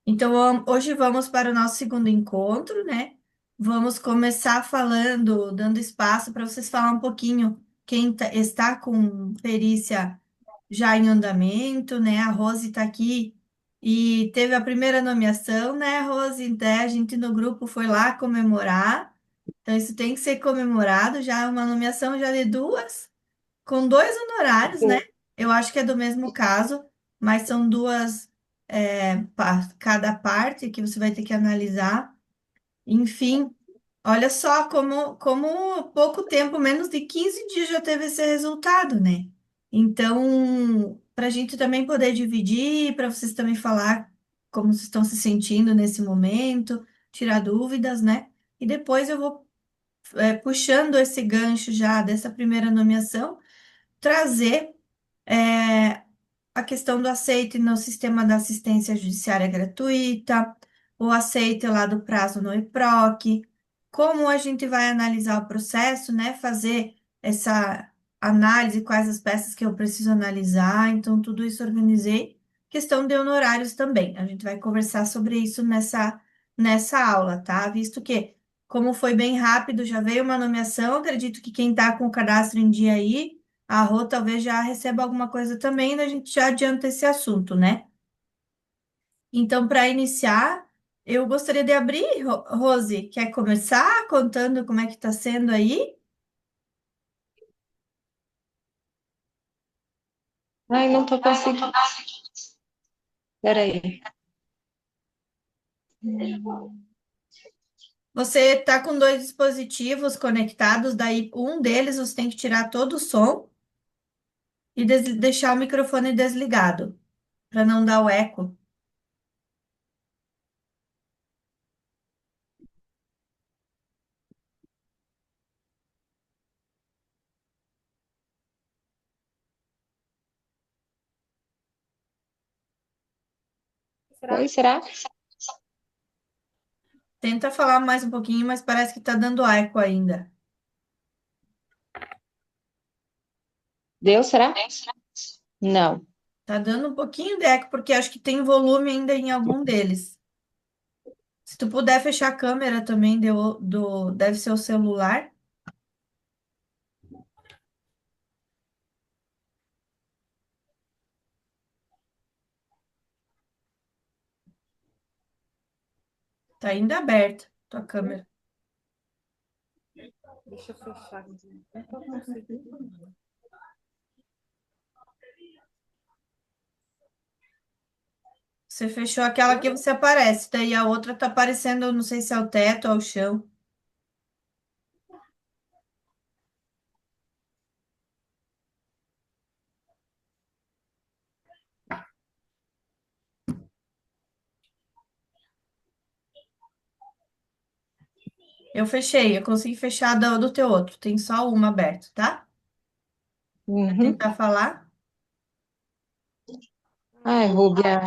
Então, hoje vamos para o nosso segundo encontro, né? Vamos começar falando, dando espaço para vocês falar um pouquinho quem está com perícia já em andamento, né? A Rose está aqui e teve a primeira nomeação, né, Rose? Então, a gente no grupo foi lá comemorar. Então, isso tem que ser comemorado. Já é uma nomeação já de duas, com dois honorários, né? Sim. Eu acho que é do mesmo caso, mas são duas, cada parte que você vai ter que analisar. Enfim, olha só como pouco tempo, menos de 15 dias já teve esse resultado, né? Então, para a gente também poder dividir, para vocês também falar como vocês estão se sentindo nesse momento, tirar dúvidas, né? E depois eu vou, puxando esse gancho já dessa primeira nomeação, trazer a questão do aceite no sistema da assistência judiciária gratuita, o aceite lá do prazo no IPROC, como a gente vai analisar o processo, né? Fazer essa análise, quais as peças que eu preciso analisar, então tudo isso organizei. Questão de honorários também. A gente vai conversar sobre isso nessa aula, tá? Visto que, como foi bem rápido, já veio uma nomeação, acredito que quem está com o cadastro em dia aí a Rô talvez já receba alguma coisa também, a gente já adianta esse assunto, né? Então, para iniciar, eu gostaria de abrir, Rose, quer começar contando como é que está sendo aí? Ai, não tô conseguindo. Peraí. Você está com dois dispositivos conectados, daí um deles você tem que tirar todo o som e deixar o microfone desligado, para não dar o eco. Oi, será? Tenta falar mais um pouquinho, mas parece que está dando eco ainda. Deu, será? Não. Tá dando um pouquinho de eco, porque acho que tem volume ainda em algum deles. Se tu puder fechar a câmera também deve ser o celular. Tá ainda aberta tua câmera. Deixa eu fechar aqui. Não tô conseguindo. Você fechou aquela que você aparece, daí a outra tá aparecendo, não sei se é o teto ou o chão. Eu fechei, eu consegui fechar do teu outro. Tem só uma aberta, tá? Vai Uhum. tentar falar. Ai, Rúbia.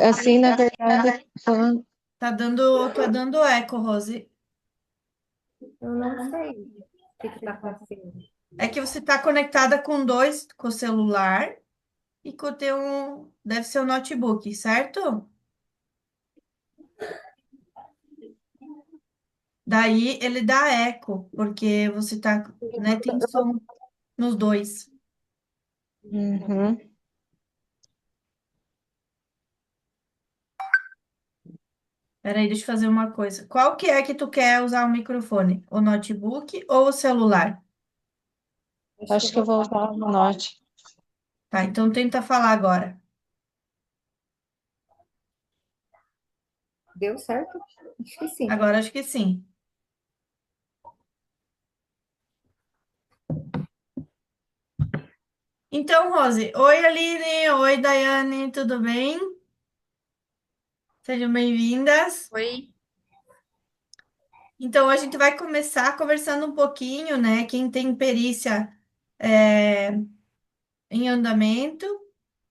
Assim, na verdade, falando. Tá dando eco, Rose. Eu não sei o que tá acontecendo. É que você tá conectada com dois, com o celular e com o teu, deve ser o notebook, certo? Daí ele dá eco, porque você tá, né, tem som nos dois. Uhum. Peraí, deixa eu fazer uma coisa. Qual que é que tu quer usar o microfone? O notebook ou o celular? Acho que eu vou usar o Note. Tá, então tenta falar agora. Deu certo? Acho que sim. Agora acho que sim. Então, Rose, oi Aline, oi Daiane, tudo bem? Sejam bem-vindas. Oi. Então, a gente vai começar conversando um pouquinho, né? Quem tem perícia é, em andamento.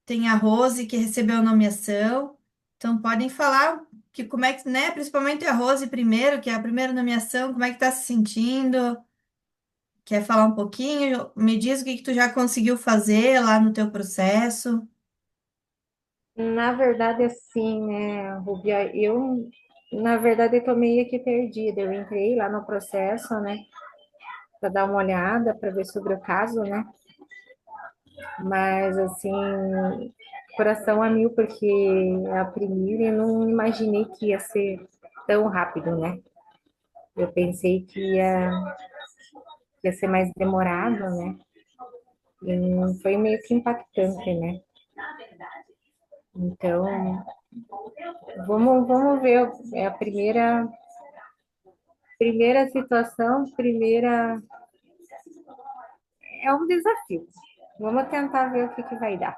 Tem a Rose que recebeu a nomeação. Então podem falar que como é que, né? Principalmente a Rose primeiro, que é a primeira nomeação, como é que tá se sentindo? Quer falar um pouquinho? Me diz o que que tu já conseguiu fazer lá no teu processo. Na verdade, assim, né, Rubia, na verdade, eu tô meio que perdida. Eu entrei lá no processo, né, para dar uma olhada, para ver sobre o caso, né, mas, assim, coração a mil, porque a primeira eu não imaginei que ia ser tão rápido, né. Eu pensei que ia ser mais demorado, né, e foi meio que impactante, né. Então, vamos ver, é a primeira situação, é um desafio. Vamos tentar ver o que que vai dar.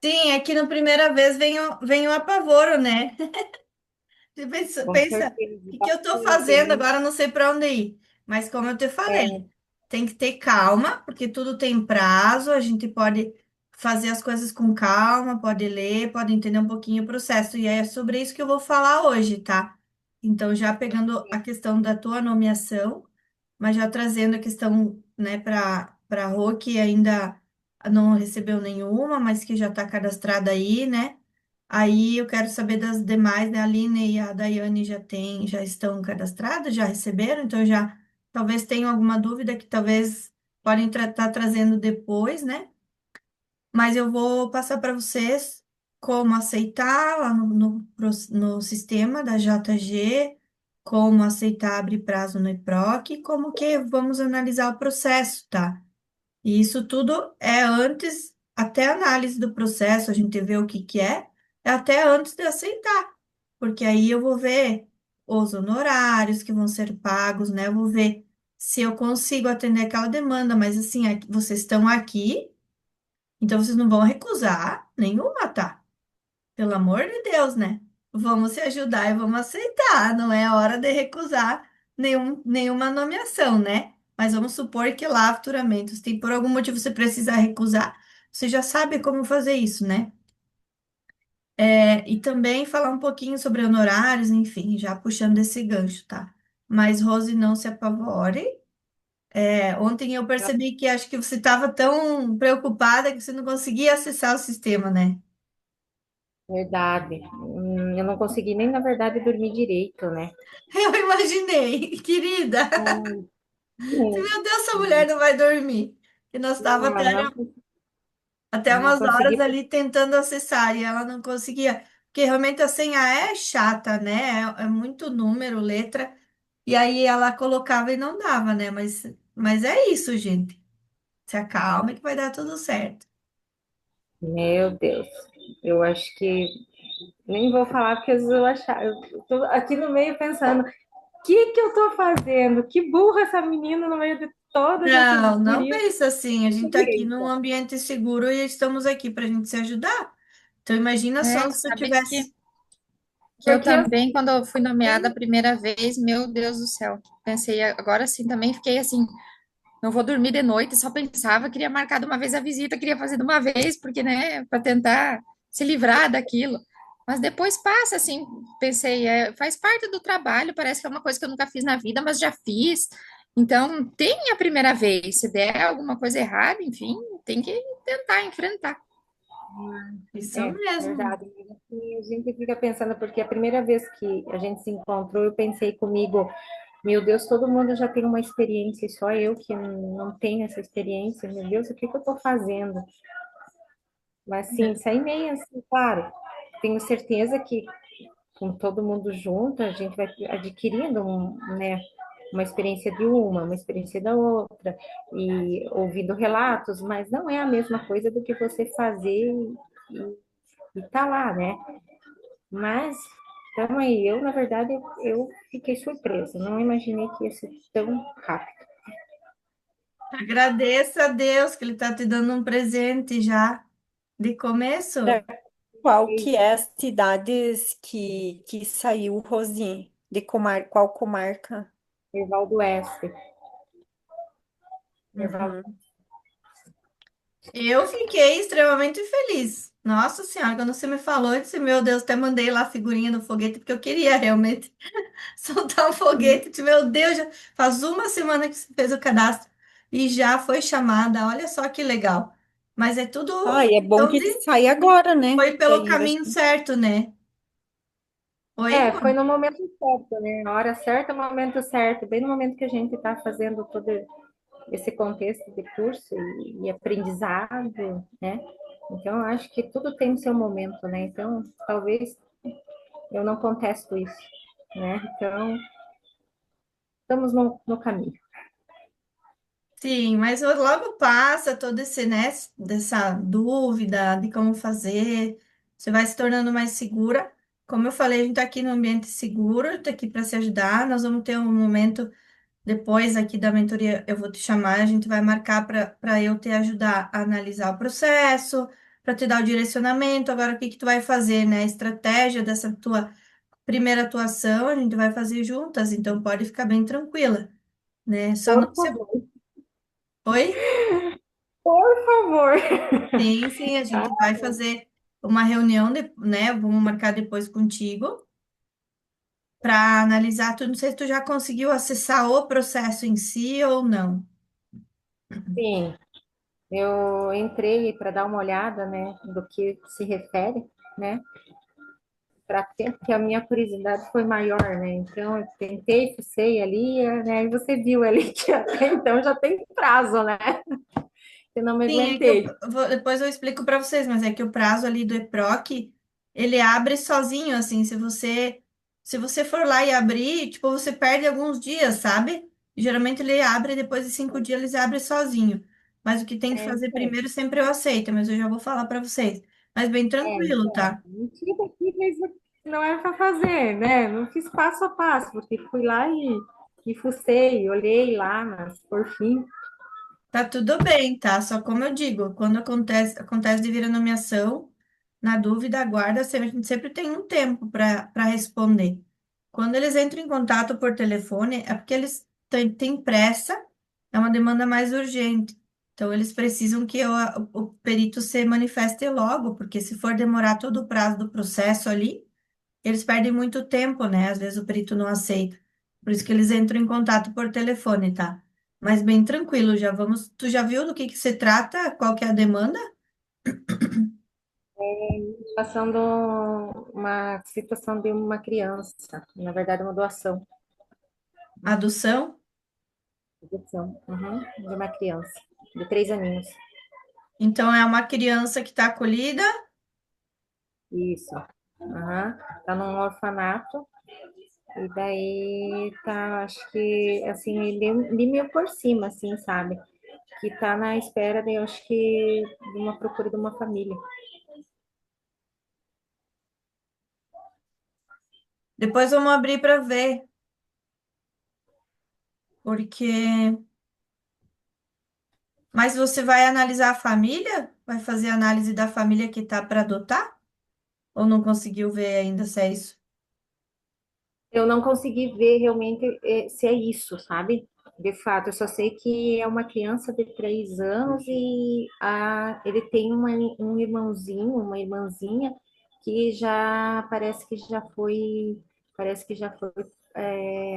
Sim, é que na primeira vez vem o apavoro, né? Você pensa, Com pensa, certeza. o que eu estou Tem fazendo um, agora? Eu não sei para onde ir. Mas como eu te falei, tem que ter calma, porque tudo tem prazo. A gente pode fazer as coisas com calma, pode ler, pode entender um pouquinho o processo. E é sobre isso que eu vou falar hoje, tá? Então, já pegando a questão da tua nomeação, mas já trazendo a questão, né, para a Rô, que ainda não recebeu nenhuma, mas que já está cadastrada aí, né? Aí eu quero saber das demais, né? A Aline e a Daiane já estão cadastradas, já receberam, então já talvez tenham alguma dúvida que talvez podem estar trazendo depois, né? Mas eu vou passar para vocês como aceitar lá no sistema da JG, como aceitar abrir prazo no EPROC, e como que vamos analisar o processo, tá? E isso tudo é antes, até a análise do processo, a gente vê o que que é até antes de aceitar, porque aí eu vou ver os honorários que vão ser pagos, né? Eu vou ver se eu consigo atender aquela demanda, mas assim, vocês estão aqui, então vocês não vão recusar nenhuma, tá? Pelo amor de Deus, né? Vamos se ajudar e vamos aceitar. Não é hora de recusar nenhuma nomeação, né? Mas vamos supor que lá, futuramente, se tem por algum motivo você precisa recusar, você já sabe como fazer isso, né? E também falar um pouquinho sobre honorários, enfim, já puxando esse gancho, tá? Mas, Rose, não se apavore. Ontem eu percebi que acho que você estava tão preocupada que você não conseguia acessar o sistema, né? verdade. Eu não consegui nem, na verdade, dormir direito, né? Eu imaginei, querida. Hum, Meu Deus, essa mulher não vai dormir. E nós estávamos Não, até não umas horas consegui. ali tentando acessar e ela não conseguia. Porque realmente a senha é chata, né? É muito número, letra. E aí ela colocava e não dava, né? Mas é isso, gente. Se acalma que vai dar tudo certo. Meu Deus, eu acho que nem vou falar porque às vezes eu achar. Eu tô aqui no meio pensando, o que eu tô fazendo? Que burra essa menina no meio de todas essas Não, não gurias. pensa assim. A gente está aqui num Direita. ambiente seguro e estamos aqui para a gente se ajudar. Então, imagina só É, se eu sabe tivesse. que eu Porque também, quando eu fui nomeada a assim, primeira vez, meu Deus do céu, pensei, agora sim também fiquei assim, não vou dormir de noite, só pensava, queria marcar de uma vez a visita, queria fazer de uma vez, porque, né, para tentar se livrar daquilo. Mas depois passa, assim, pensei, faz parte do trabalho, parece que é uma coisa que eu nunca fiz na vida, mas já fiz. Então, tem a primeira vez, se der alguma coisa errada, enfim, tem que tentar enfrentar. Isso é mesmo. verdade. E a gente fica pensando, porque a primeira vez que a gente se encontrou, eu pensei comigo, meu Deus, todo mundo já tem uma experiência, e só eu que não tenho essa experiência. Meu Deus, o que que eu estou fazendo? Mas sim, saí meio assim, claro. Tenho certeza que com todo mundo junto, a gente vai adquirindo né, uma experiência de uma experiência da outra, e ouvindo relatos, mas não é a mesma coisa do que você fazer e tá lá, né? Mas, então aí, eu, na verdade, eu fiquei surpresa, não imaginei que ia ser tão rápido. Agradeça a Deus que Ele está te dando um presente já de começo. Qual que é as cidades que saiu, Rosinha? Qual comarca? Erval do Oeste. Erval, Uhum. Eu fiquei extremamente feliz. Nossa Senhora, quando você me falou, eu disse, meu Deus, até mandei lá a figurinha do foguete, porque eu queria realmente soltar um foguete. Disse, meu Deus, já faz uma semana que você fez o cadastro e já foi chamada. Olha só que legal. Mas é Ah, tudo, e é bom então, que sai agora, né? foi pelo Daí vai. caminho certo, né? Oi? É, foi no momento certo, né? A hora certa, o momento certo, bem no momento que a gente está fazendo todo esse contexto de curso e aprendizado, né? Então, eu acho que tudo tem o seu momento, né? Então, talvez eu não contesto isso, né? Então, estamos no caminho. Sim, mas logo passa todo esse, né, dessa dúvida de como fazer, você vai se tornando mais segura. Como eu falei, a gente está aqui no ambiente seguro, está aqui para se ajudar. Nós vamos ter um momento depois aqui da mentoria, eu vou te chamar, a gente vai marcar para eu te ajudar a analisar o processo, para te dar o direcionamento. Agora, o que que tu vai fazer, né? A estratégia dessa tua primeira atuação, a gente vai fazer juntas, então pode ficar bem tranquila, né? Só não Por se... favor, Oi? por favor. Sim, sim, a Ah, gente vai fazer uma reunião, né? Vamos marcar depois contigo para analisar tudo. Não sei se tu já conseguiu acessar o processo em si ou não. sim, eu entrei para dar uma olhada, né, do que se refere, né, para tempo que a minha curiosidade foi maior, né? Então eu tentei, fucei ali, né? E você viu ali que até então já tem prazo, né? Eu não me Sim, é que aguentei. depois eu explico para vocês, mas é que o prazo ali do EPROC, ele abre sozinho, assim, se você for lá e abrir, tipo, você perde alguns dias, sabe? Geralmente ele abre, depois de 5 dias ele abre sozinho. Mas o que tem que É, fazer então, primeiro sempre eu aceito, mas eu já vou falar para vocês. Mas bem tranquilo, então, tá? mentira aqui, mas não é para fazer, né? Não fiz passo a passo, porque fui lá e fucei, olhei lá, mas por fim, Tá tudo bem, tá? Só como eu digo, quando acontece de vir a nomeação, na dúvida, aguarda, a gente sempre tem um tempo para responder. Quando eles entram em contato por telefone, é porque eles têm pressa, é uma demanda mais urgente. Então, eles precisam que o perito se manifeste logo, porque se for demorar todo o prazo do processo ali, eles perdem muito tempo, né? Às vezes o perito não aceita. Por isso que eles entram em contato por telefone, tá? Mas bem tranquilo, já vamos. Tu já viu do que se trata? Qual que é a demanda? passando uma situação de uma criança, na verdade, uma Adoção? doação, uhum, de uma criança de 3 aninhos. Então é uma criança que está acolhida. Isso. Aham. Tá num orfanato. E daí tá, acho que, assim, li meio por cima, assim, sabe? Que tá na espera de, eu acho que, de uma procura de uma família. Depois vamos abrir para ver, porque. Mas você vai analisar a família? Vai fazer análise da família que tá para adotar? Ou não conseguiu ver ainda se é isso? Eu não consegui ver realmente se é isso, sabe? De fato, eu só sei que é uma criança de 3 anos e ele tem um irmãozinho, uma irmãzinha que já parece que já foi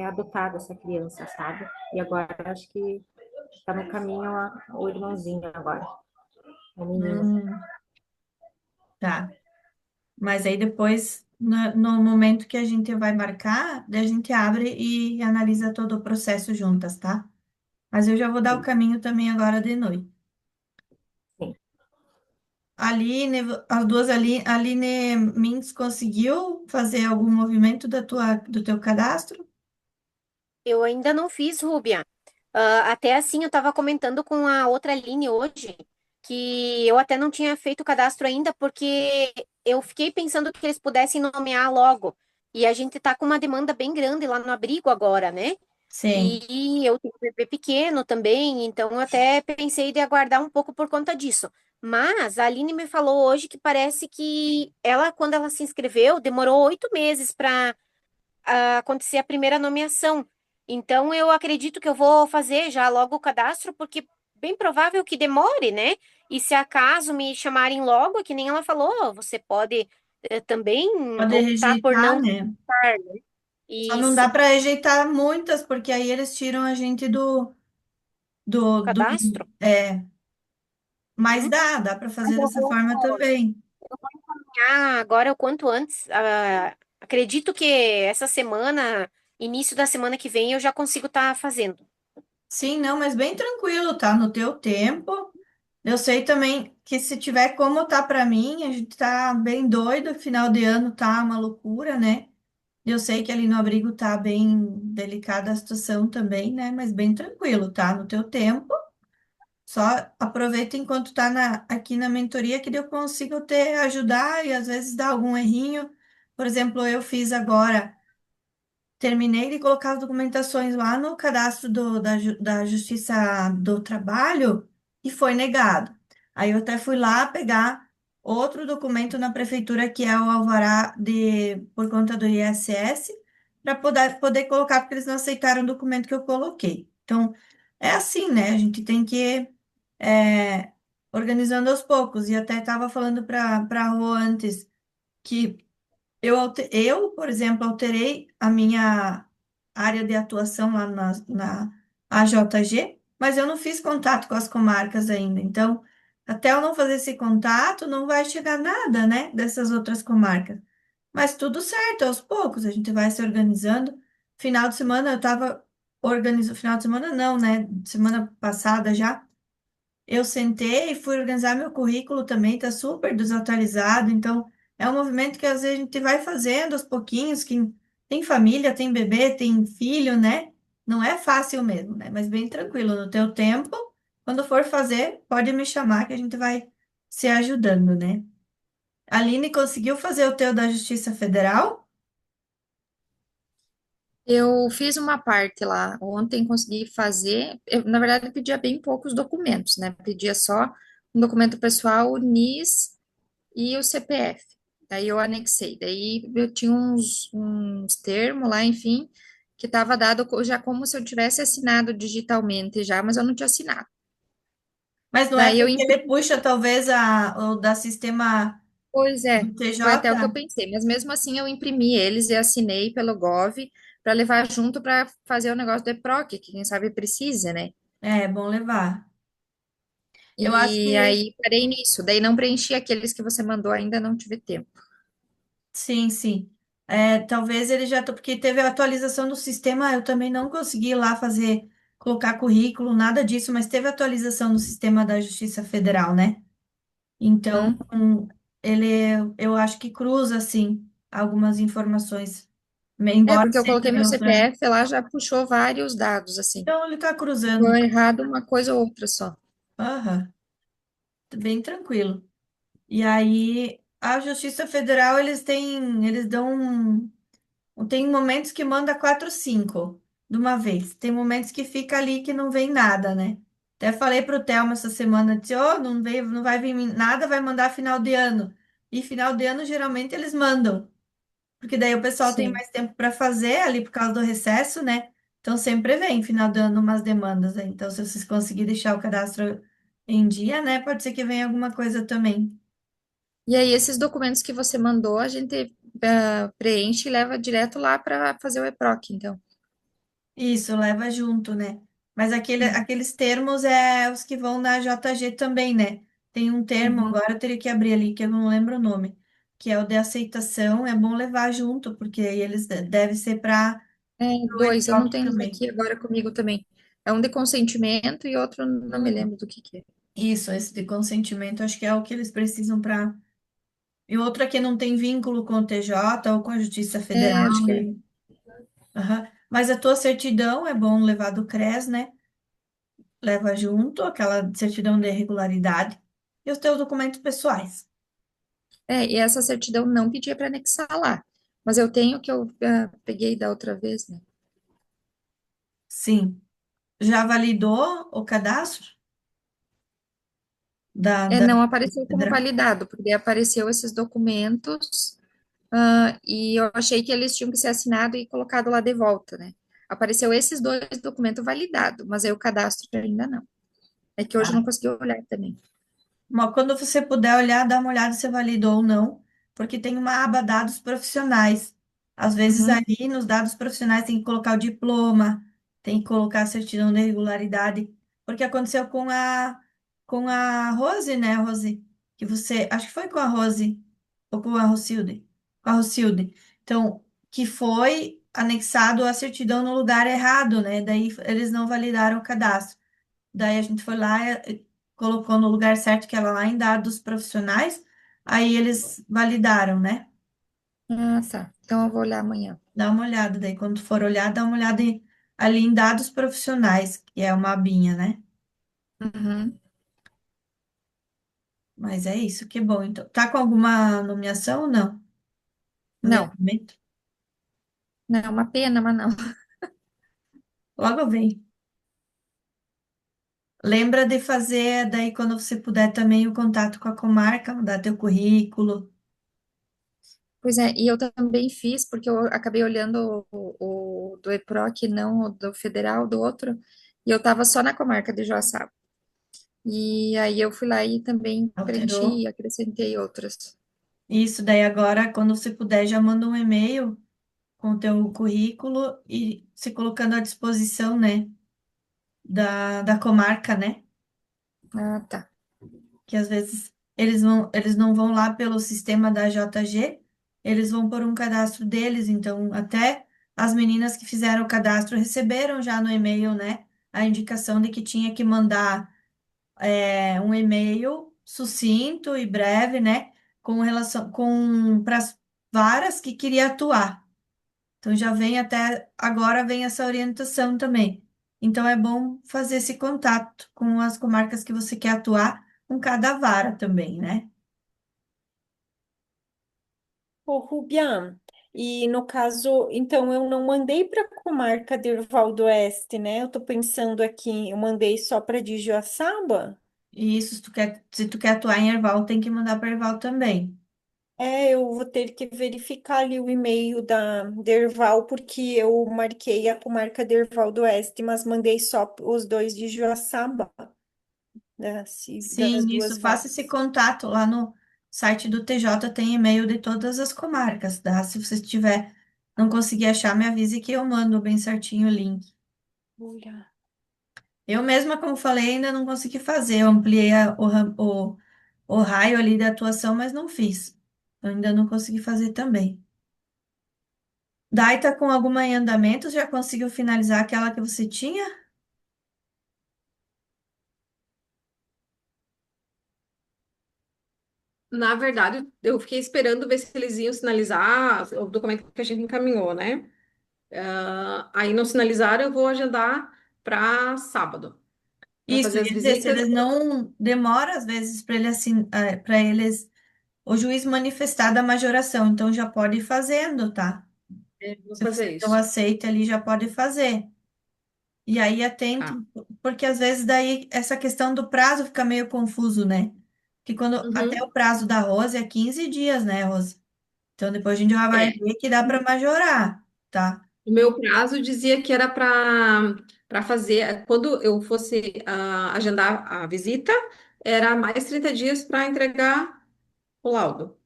adotada essa criança, sabe? E agora acho que está no caminho o irmãozinho agora, o menino. Hum, tá. Mas aí depois, no momento que a gente vai marcar, daí a gente abre e analisa todo o processo juntas, tá? Mas eu já vou dar o caminho também agora de noite. Sim. Aline, as duas ali, Aline Mintz conseguiu fazer algum movimento do teu cadastro? Eu ainda não fiz, Rúbia. Até assim, eu estava comentando com a outra Aline hoje que eu até não tinha feito o cadastro ainda, porque eu fiquei pensando que eles pudessem nomear logo. E a gente está com uma demanda bem grande lá no abrigo agora, né? Sim. E eu tenho um bebê pequeno também, então eu até pensei de aguardar um pouco por conta disso. Mas a Aline me falou hoje que parece que ela, quando ela se inscreveu, demorou 8 meses para acontecer a primeira nomeação. Então, eu acredito que eu vou fazer já logo o cadastro, porque bem provável que demore, né? E se acaso me chamarem logo, que nem ela falou, você pode também Pode optar por rejeitar, não né? participar, né? Só não dá Isso, para rejeitar muitas, porque aí eles tiram a gente do, do do, do, cadastro. é, Mas dá para Mas fazer eu dessa vou forma também. agora o quanto antes. Acredito que essa semana, início da semana que vem, eu já consigo estar fazendo. Sim, não, mas bem tranquilo, tá? No teu tempo. Eu sei também que se tiver como tá para mim, a gente tá bem doido, final de ano tá uma loucura, né? Eu sei que ali no abrigo tá bem delicada a situação também, né? Mas bem tranquilo, tá? No teu tempo. Só aproveita enquanto tá aqui na mentoria que daí eu consigo ajudar e às vezes dar algum errinho. Por exemplo, eu fiz agora. Terminei de colocar as documentações lá no cadastro da Justiça do Trabalho e foi negado. Aí eu até fui lá pegar outro documento na prefeitura, que é o alvará por conta do ISS, para poder colocar, porque eles não aceitaram o documento que eu coloquei. Então, é assim, né? A gente tem que ir organizando aos poucos. E até estava falando para a Rô antes que eu, por exemplo, alterei a minha área de atuação lá na AJG, mas eu não fiz contato com as comarcas ainda. Então, até eu não fazer esse contato, não vai chegar nada, né, dessas outras comarcas. Mas tudo certo, aos poucos, a gente vai se organizando. Final de semana eu estava organizando, final de semana não, né, semana passada já. Eu sentei e fui organizar meu currículo também, está super desatualizado. Então, é um movimento que às vezes a gente vai fazendo aos pouquinhos. Quem tem família, tem bebê, tem filho, né? Não é fácil mesmo, né? Mas bem tranquilo, no teu tempo, quando for fazer, pode me chamar que a gente vai se ajudando, né? A Aline conseguiu fazer o teu da Justiça Federal? Eu fiz uma parte lá. Ontem consegui fazer. Na verdade, eu pedia bem poucos documentos, né? Pedia só um documento pessoal, o NIS e o CPF. Daí eu anexei. Daí eu tinha uns termos lá, enfim, que estava dado já como se eu tivesse assinado digitalmente já, mas eu não tinha assinado. Mas não é Daí eu porque ele imprimi. puxa talvez o da sistema Pois é, do foi até o que eu TJ? pensei. Mas mesmo assim eu imprimi eles e assinei pelo Gov para levar junto para fazer o negócio do EPROC, que quem sabe precisa, né? É bom levar. Eu acho E que aí parei nisso. Daí não preenchi aqueles que você mandou, ainda não tive tempo. sim, sim. É, talvez ele já, porque teve a atualização do sistema, eu também não consegui lá fazer, colocar currículo, nada disso, mas teve atualização do sistema da Justiça Federal, né? Então, Hum? ele, eu acho que cruza, assim, algumas informações, É, embora porque eu coloquei sempre meu outra. CPF lá, já puxou vários dados, assim. Então, ele está Ficou cruzando. errado uma coisa ou outra só. Aham, bem tranquilo. E aí, a Justiça Federal, eles dão tem momentos que manda 4, 5 de uma vez. Tem momentos que fica ali que não vem nada, né? Até falei pro Telmo essa semana, disse, oh, não veio, não vai vir nada, vai mandar final de ano. E final de ano, geralmente, eles mandam. Porque daí o pessoal tem Sim. mais tempo para fazer ali por causa do recesso, né? Então sempre vem final de ano umas demandas aí. Então, se vocês conseguirem deixar o cadastro em dia, né? Pode ser que venha alguma coisa também. E aí, esses documentos que você mandou, a gente preenche e leva direto lá para fazer o EPROC, então. Isso, leva junto, né? Mas aqueles termos é os que vão na JG também, né? Tem um termo, Uhum. agora eu teria que abrir ali, que eu não lembro o nome, que é o de aceitação, é bom levar junto, porque aí eles devem ser para É, o dois, eu não EPROC tenho eles também. aqui agora comigo também. É um de consentimento e outro não me Uhum. lembro do que é. Isso, esse de consentimento, acho que é o que eles precisam para. E outra que não tem vínculo com o TJ ou com a Justiça É, acho Federal. que é. Aham. Mas a tua certidão é bom levar do CRES, né? Leva junto aquela certidão de regularidade e os teus documentos pessoais. É, e essa certidão não pedia para anexar lá. Mas eu tenho que eu peguei da outra vez, né? Sim. Já validou o cadastro É, da não apareceu como federal? validado, porque apareceu esses documentos, e eu achei que eles tinham que ser assinado e colocado lá de volta, né? Apareceu esses dois documentos validados, mas aí o cadastro ainda não. É que hoje eu Tá. não consegui olhar também. Mas quando você puder olhar, dá uma olhada se validou ou não, porque tem uma aba dados profissionais. Às vezes Uhum. ali nos dados profissionais tem que colocar o diploma, tem que colocar a certidão de regularidade, porque aconteceu com a Rose, né, Rose? Que você, acho que foi com a Rose, ou com a Rocilde. Com a Rocilde. Então, que foi anexado a certidão no lugar errado, né? Daí eles não validaram o cadastro. Daí a gente foi lá e colocou no lugar certo, que era lá em dados profissionais, aí eles validaram, né? Ah, tá. Então eu vou olhar amanhã. Dá uma olhada, daí quando for olhar, dá uma olhada ali em dados profissionais, que é uma abinha, né? Uhum. Mas é isso, que bom. Então, tá com alguma nomeação ou não? No Não, momento? não, uma pena, mas não. Logo vem. Lembra de fazer, daí quando você puder também o contato com a comarca, mandar teu currículo. Pois é, e eu também fiz, porque eu acabei olhando o do EPROC, não o do federal, do outro, e eu tava só na comarca de Joaçaba. E aí eu fui lá e também Alterou. preenchi e acrescentei outras. Isso, daí agora, quando você puder, já manda um e-mail com o teu currículo e se colocando à disposição, né, da comarca, né? Ah, tá. Que às vezes eles não vão lá pelo sistema da JG, eles vão por um cadastro deles, então até as meninas que fizeram o cadastro receberam já no e-mail, né, a indicação de que tinha que mandar um e-mail sucinto e breve, né, com relação com para as varas que queria atuar. Então já vem até agora vem essa orientação também. Então é bom fazer esse contato com as comarcas que você quer atuar, com cada vara também, né? Ô, Rubiam, e no caso, então eu não mandei para a comarca de Erval do Oeste, né? Eu tô pensando aqui, eu mandei só para de Joaçaba. E isso, se tu quer atuar em Erval, tem que mandar para Erval também. É, eu vou ter que verificar ali o e-mail da Derval, porque eu marquei a comarca Derval do Oeste, mas mandei só os dois de Joaçaba, das Sim, duas isso, faça esse vagas. contato lá no site do TJ, tem e-mail de todas as comarcas, tá? Se você tiver, não conseguir achar, me avise que eu mando bem certinho o link. Olha. Eu mesma, como falei, ainda não consegui fazer. Eu ampliei o raio ali da atuação, mas não fiz. Eu ainda não consegui fazer também. Daí tá com alguma em andamento? Já conseguiu finalizar aquela que você tinha? Na verdade, eu fiquei esperando ver se eles iam sinalizar o documento que a gente encaminhou, né? Aí não sinalizaram, eu vou agendar para sábado, para Isso, fazer ia as dizer, se visitas. eles não demoram às vezes para ele assim, para eles o juiz manifestar da majoração, então já pode ir fazendo, tá? Vou Se você fazer não isso. aceita ali, já pode fazer. E aí atento, Tá. porque às vezes daí essa questão do prazo fica meio confuso, né? Que quando até o Uhum. prazo da Rose é 15 dias, né, Rose? Então depois a gente já vai É, ver que dá para majorar, tá? o meu prazo dizia que era para fazer, quando eu fosse agendar a visita, era mais 30 dias para entregar o laudo.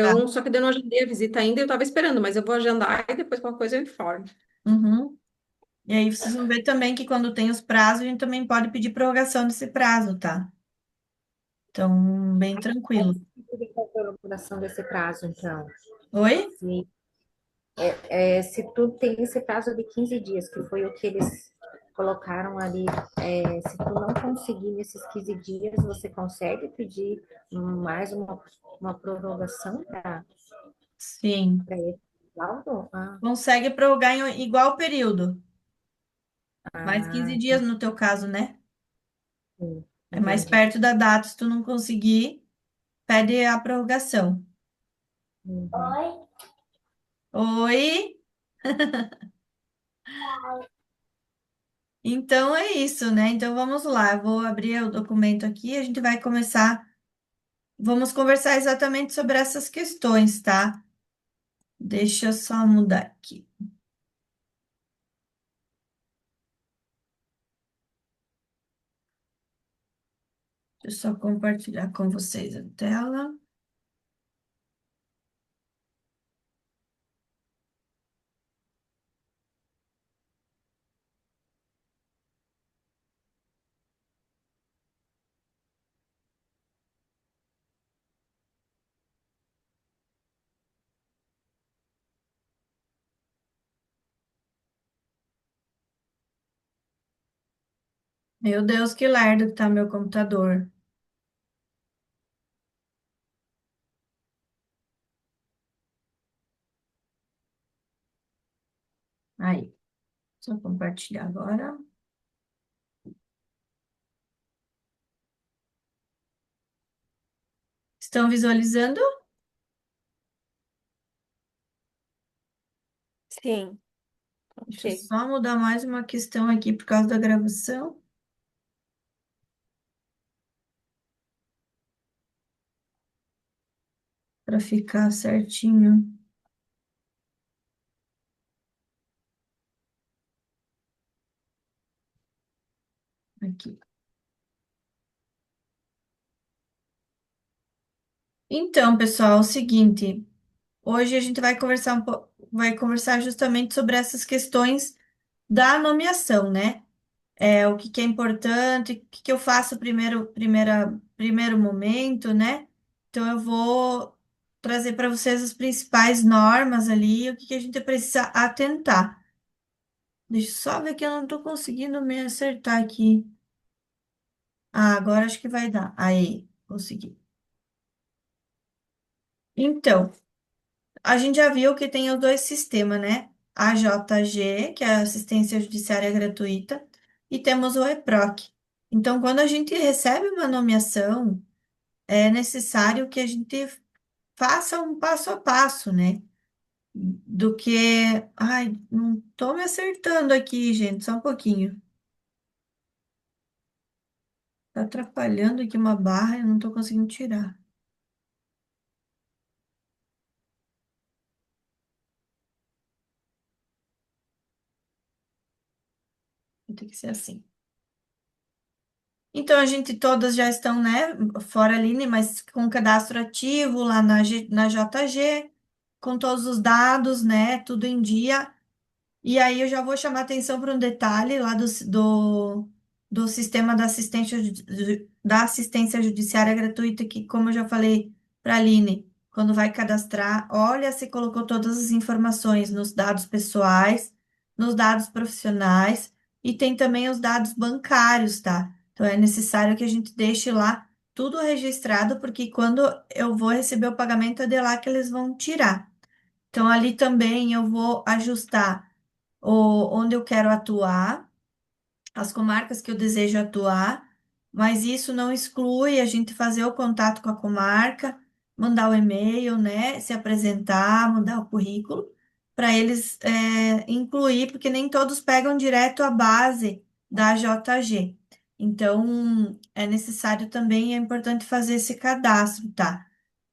Tá. Então, só que daí eu não agendei a visita ainda, eu estava esperando, mas eu vou agendar e depois qualquer coisa eu informo. Uhum. E aí vocês vão ver também que quando tem os prazos, a gente também pode pedir prorrogação desse prazo, tá? Então, bem tranquilo. A elaboração desse prazo, então. Oi? Se, se tu tem esse prazo de 15 dias, que foi o que eles colocaram ali, se tu não conseguir nesses 15 dias, você consegue pedir mais uma prorrogação para Sim. esse laudo? Ah, Consegue prorrogar em igual período. Mais 15 ah, dias no teu caso, né? sim, É mais entendi. perto da data, se tu não conseguir, pede a prorrogação. Uhum. Oi? Então é isso, né? Então vamos lá, eu vou abrir o documento aqui, a gente vai começar, vamos conversar exatamente sobre essas questões, tá? Deixa eu só mudar aqui. Deixa eu só compartilhar com vocês a tela. Meu Deus, que lerdo que tá meu computador. Aí, só compartilhar agora. Estão visualizando? Sim, Deixa eu ok. só mudar mais uma questão aqui por causa da gravação, para ficar certinho aqui. Então, pessoal, é o seguinte, hoje a gente vai conversar vai conversar justamente sobre essas questões da nomeação, né? O que que é importante, o que que eu faço primeiro momento, né? Então, eu vou trazer para vocês as principais normas ali, o que que a gente precisa atentar. Deixa eu só ver que eu não estou conseguindo me acertar aqui. Ah, agora acho que vai dar. Aí, consegui. Então, a gente já viu que tem os dois sistemas, né? A JG, que é a Assistência Judiciária Gratuita, e temos o EPROC. Então, quando a gente recebe uma nomeação, é necessário que a gente faça um passo a passo, né? Do que. Ai, não tô me acertando aqui, gente, só um pouquinho. Tá atrapalhando aqui uma barra e eu não tô conseguindo tirar. Vai ter que ser assim. Então, a gente todas já estão, né, fora ali, né, mas com cadastro ativo lá na JG, com todos os dados, né, tudo em dia. E aí eu já vou chamar atenção para um detalhe lá do sistema da assistência judiciária gratuita, que, como eu já falei para a Aline, quando vai cadastrar, olha se colocou todas as informações nos dados pessoais, nos dados profissionais e tem também os dados bancários, tá? Então é necessário que a gente deixe lá tudo registrado, porque quando eu vou receber o pagamento, é de lá que eles vão tirar. Então, ali também eu vou ajustar onde eu quero atuar, as comarcas que eu desejo atuar, mas isso não exclui a gente fazer o contato com a comarca, mandar o e-mail, né, se apresentar, mandar o currículo, para eles incluir, porque nem todos pegam direto a base da JG. Então, é necessário também, é importante fazer esse cadastro, tá?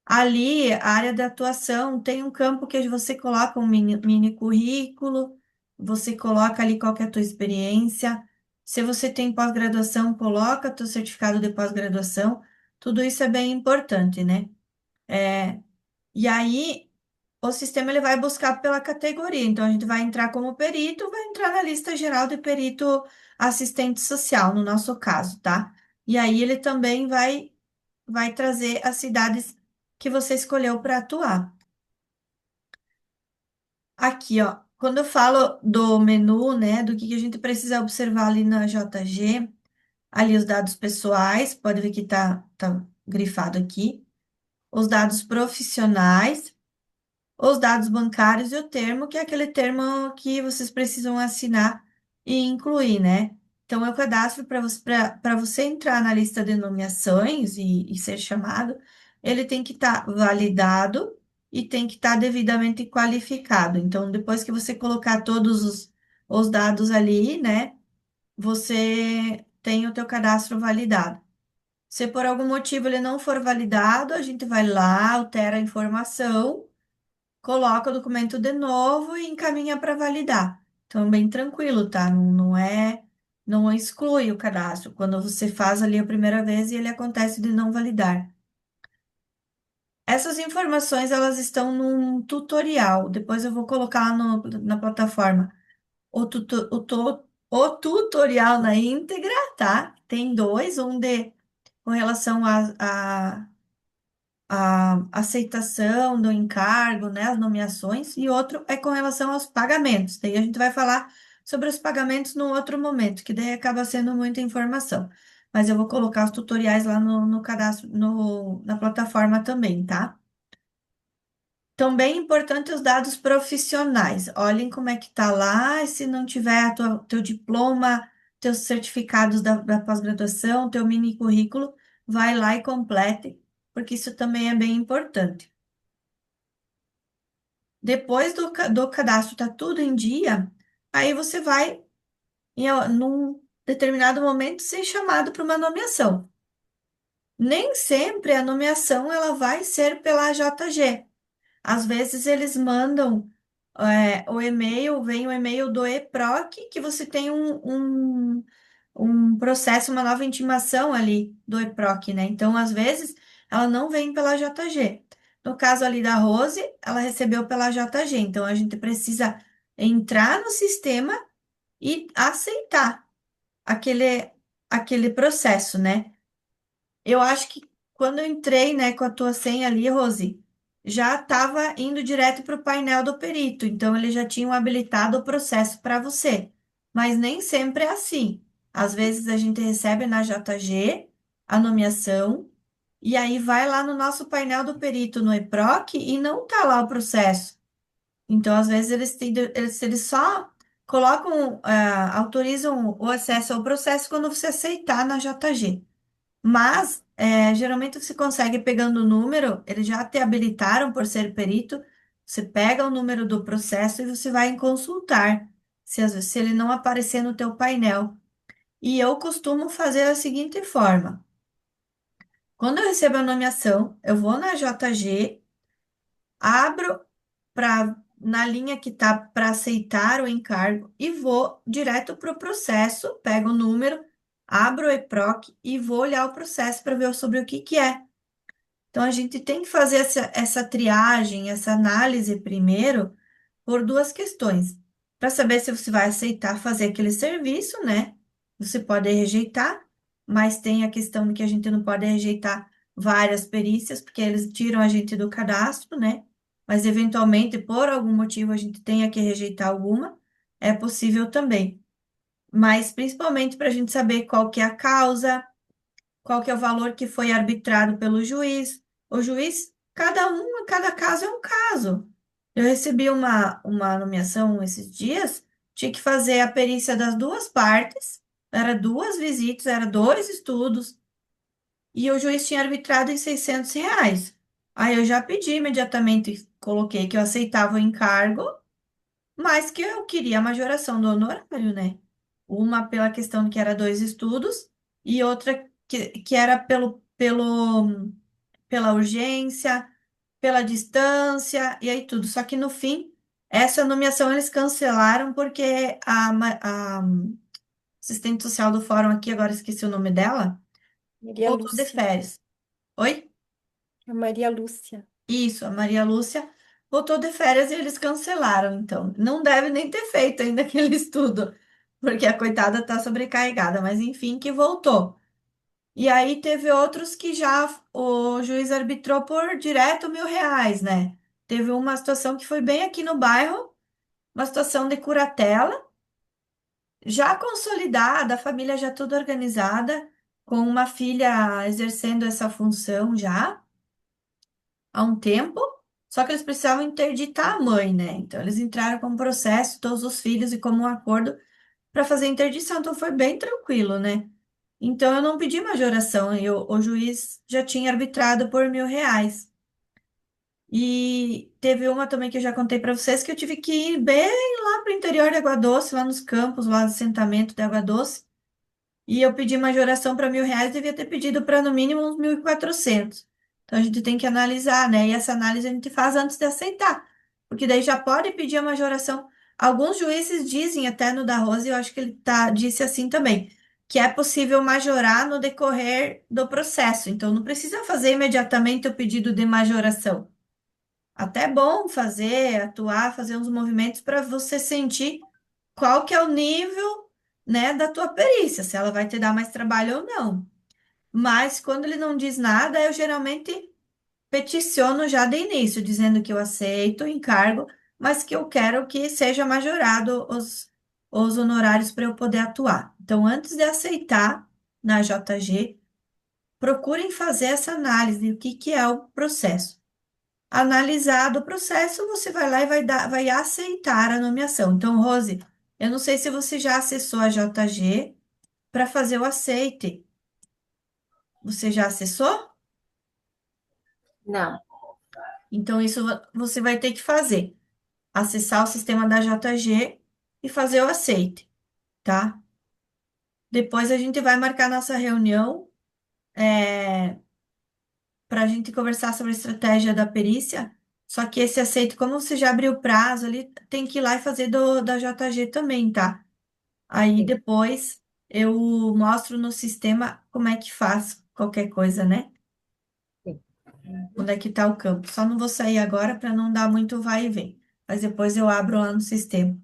Ali, a área de atuação tem um campo que você coloca um mini currículo, você coloca ali qual que é a tua experiência. Se você tem pós-graduação, coloca teu certificado de pós-graduação. Tudo isso é bem importante, né? E aí, o sistema ele vai buscar pela categoria. Então, a gente vai entrar como perito, vai entrar na lista geral de perito assistente social, no nosso caso, tá? E aí, ele também vai trazer as cidades que você escolheu para atuar. Aqui, ó, quando eu falo do menu, né, do que a gente precisa observar ali na JG, ali os dados pessoais, pode ver que tá grifado aqui, os dados profissionais, os dados bancários e o termo, que é aquele termo que vocês precisam assinar e incluir, né? Então, eu cadastro para você entrar na lista de nomeações e ser chamado, ele tem que estar validado e tem que estar devidamente qualificado. Então, depois que você colocar todos os dados ali, né, você tem o teu cadastro validado. Se por algum motivo ele não for validado, a gente vai lá, altera a informação, coloca o documento de novo e encaminha para validar. Então, bem tranquilo, tá? Não exclui o cadastro. Quando você faz ali a primeira vez e ele acontece de não validar. Essas informações, elas estão num tutorial. Depois eu vou colocar lá na plataforma o tutorial na íntegra, tá? Tem dois, com relação a aceitação do encargo, né, as nomeações, e outro é com relação aos pagamentos. Daí a gente vai falar sobre os pagamentos num outro momento, que daí acaba sendo muita informação. Mas eu vou colocar os tutoriais lá no cadastro, na plataforma também, tá? Também importante os dados profissionais. Olhem como é que tá lá, e se não tiver teu diploma, teus certificados da pós-graduação, teu mini currículo, vai lá e complete, porque isso também é bem importante. Depois do cadastro tá tudo em dia, aí você vai, num determinado momento, ser chamado para uma nomeação. Nem sempre a nomeação ela vai ser pela JG. Às vezes eles mandam o e-mail, vem o e-mail do EPROC, que você tem um processo, uma nova intimação ali do EPROC, né? Então, às vezes, ela não vem pela JG. No caso ali da Rose, ela recebeu pela JG. Então, a gente precisa entrar no sistema e aceitar aquele processo, né? Eu acho que quando eu entrei, né, com a tua senha ali, Rose, já estava indo direto para o painel do perito, então eles já tinham habilitado o processo para você. Mas nem sempre é assim. Às vezes a gente recebe na JG a nomeação e aí vai lá no nosso painel do perito no EPROC e não tá lá o processo. Então, às vezes eles só colocam, autorizam o acesso ao processo quando você aceitar na JG. Mas, geralmente você consegue pegando o número, eles já te habilitaram por ser perito, você pega o número do processo e você vai em consultar, se ele não aparecer no teu painel. E eu costumo fazer da seguinte forma: quando eu recebo a nomeação, eu vou na JG, abro na linha que está para aceitar o encargo e vou direto para o processo, pego o número, abro o EPROC e vou olhar o processo para ver sobre o que que é. Então, a gente tem que fazer essa triagem, essa análise primeiro, por duas questões. Para saber se você vai aceitar fazer aquele serviço, né? Você pode rejeitar, mas tem a questão de que a gente não pode rejeitar várias perícias, porque eles tiram a gente do cadastro, né? Mas, eventualmente, por algum motivo, a gente tenha que rejeitar alguma, é possível também. Mas, principalmente, para a gente saber qual que é a causa, qual que é o valor que foi arbitrado pelo juiz. O juiz, cada caso é um caso. Eu recebi uma nomeação esses dias, tinha que fazer a perícia das duas partes, era duas visitas, era dois estudos, e o juiz tinha arbitrado em R$ 600. Aí eu já pedi imediatamente, coloquei que eu aceitava o encargo, mas que eu queria a majoração do honorário, né? Uma pela questão de que era dois estudos e outra que era pela urgência, pela distância e aí tudo. Só que no fim, essa nomeação eles cancelaram porque a assistente social do fórum aqui, agora esqueci o nome dela, Maria voltou de Lúcia. férias. Oi? A Maria Lúcia. Isso, a Maria Lúcia voltou de férias e eles cancelaram, então. Não deve nem ter feito ainda aquele estudo, porque a coitada está sobrecarregada, mas enfim, que voltou. E aí teve outros que já o juiz arbitrou por direto R$ 1.000, né? Teve uma situação que foi bem aqui no bairro, uma situação de curatela, já consolidada, a família já toda organizada, com uma filha exercendo essa função já há um tempo, só que eles precisavam interditar a mãe, né? Então, eles entraram com um processo, todos os filhos, e como um acordo para fazer a interdição. Então, foi bem tranquilo, né? Então, eu não pedi majoração, o juiz já tinha arbitrado por R$ 1.000. E teve uma também que eu já contei para vocês, que eu tive que ir bem lá para o interior de Água Doce, lá nos campos, lá do assentamento de Água Doce. E eu pedi majoração para R$ 1.000, devia ter pedido para no mínimo uns 1.400. Então a gente tem que analisar, né? E essa análise a gente faz antes de aceitar, porque daí já pode pedir a majoração. Alguns juízes dizem, até no da Rose, eu acho que ele disse assim também, que é possível majorar no decorrer do processo. Então não precisa fazer imediatamente o pedido de majoração. Até é bom fazer, atuar, fazer uns movimentos para você sentir qual que é o nível, né, da tua perícia, se ela vai te dar mais trabalho ou não. Mas quando ele não diz nada, eu geralmente peticiono já de início, dizendo que eu aceito o encargo, mas que eu quero que seja majorado os honorários para eu poder atuar. Então, antes de aceitar na JG, procurem fazer essa análise do que é o processo. Analisado o processo, você vai lá e vai aceitar a nomeação. Então, Rose, eu não sei se você já acessou a JG para fazer o aceite. Você já acessou? Não. Então, isso você vai ter que fazer. Acessar o sistema da JG e fazer o aceite, tá? Depois a gente vai marcar nossa reunião para a gente conversar sobre a estratégia da perícia. Só que esse aceite, como você já abriu o prazo ali, tem que ir lá e fazer da JG também, tá? Aí Sim, depois eu mostro no sistema como é que faz qualquer coisa, né? sim. Onde é que tá o campo. Só não vou sair agora para não dar muito vai e vem. Mas depois eu abro lá no sistema.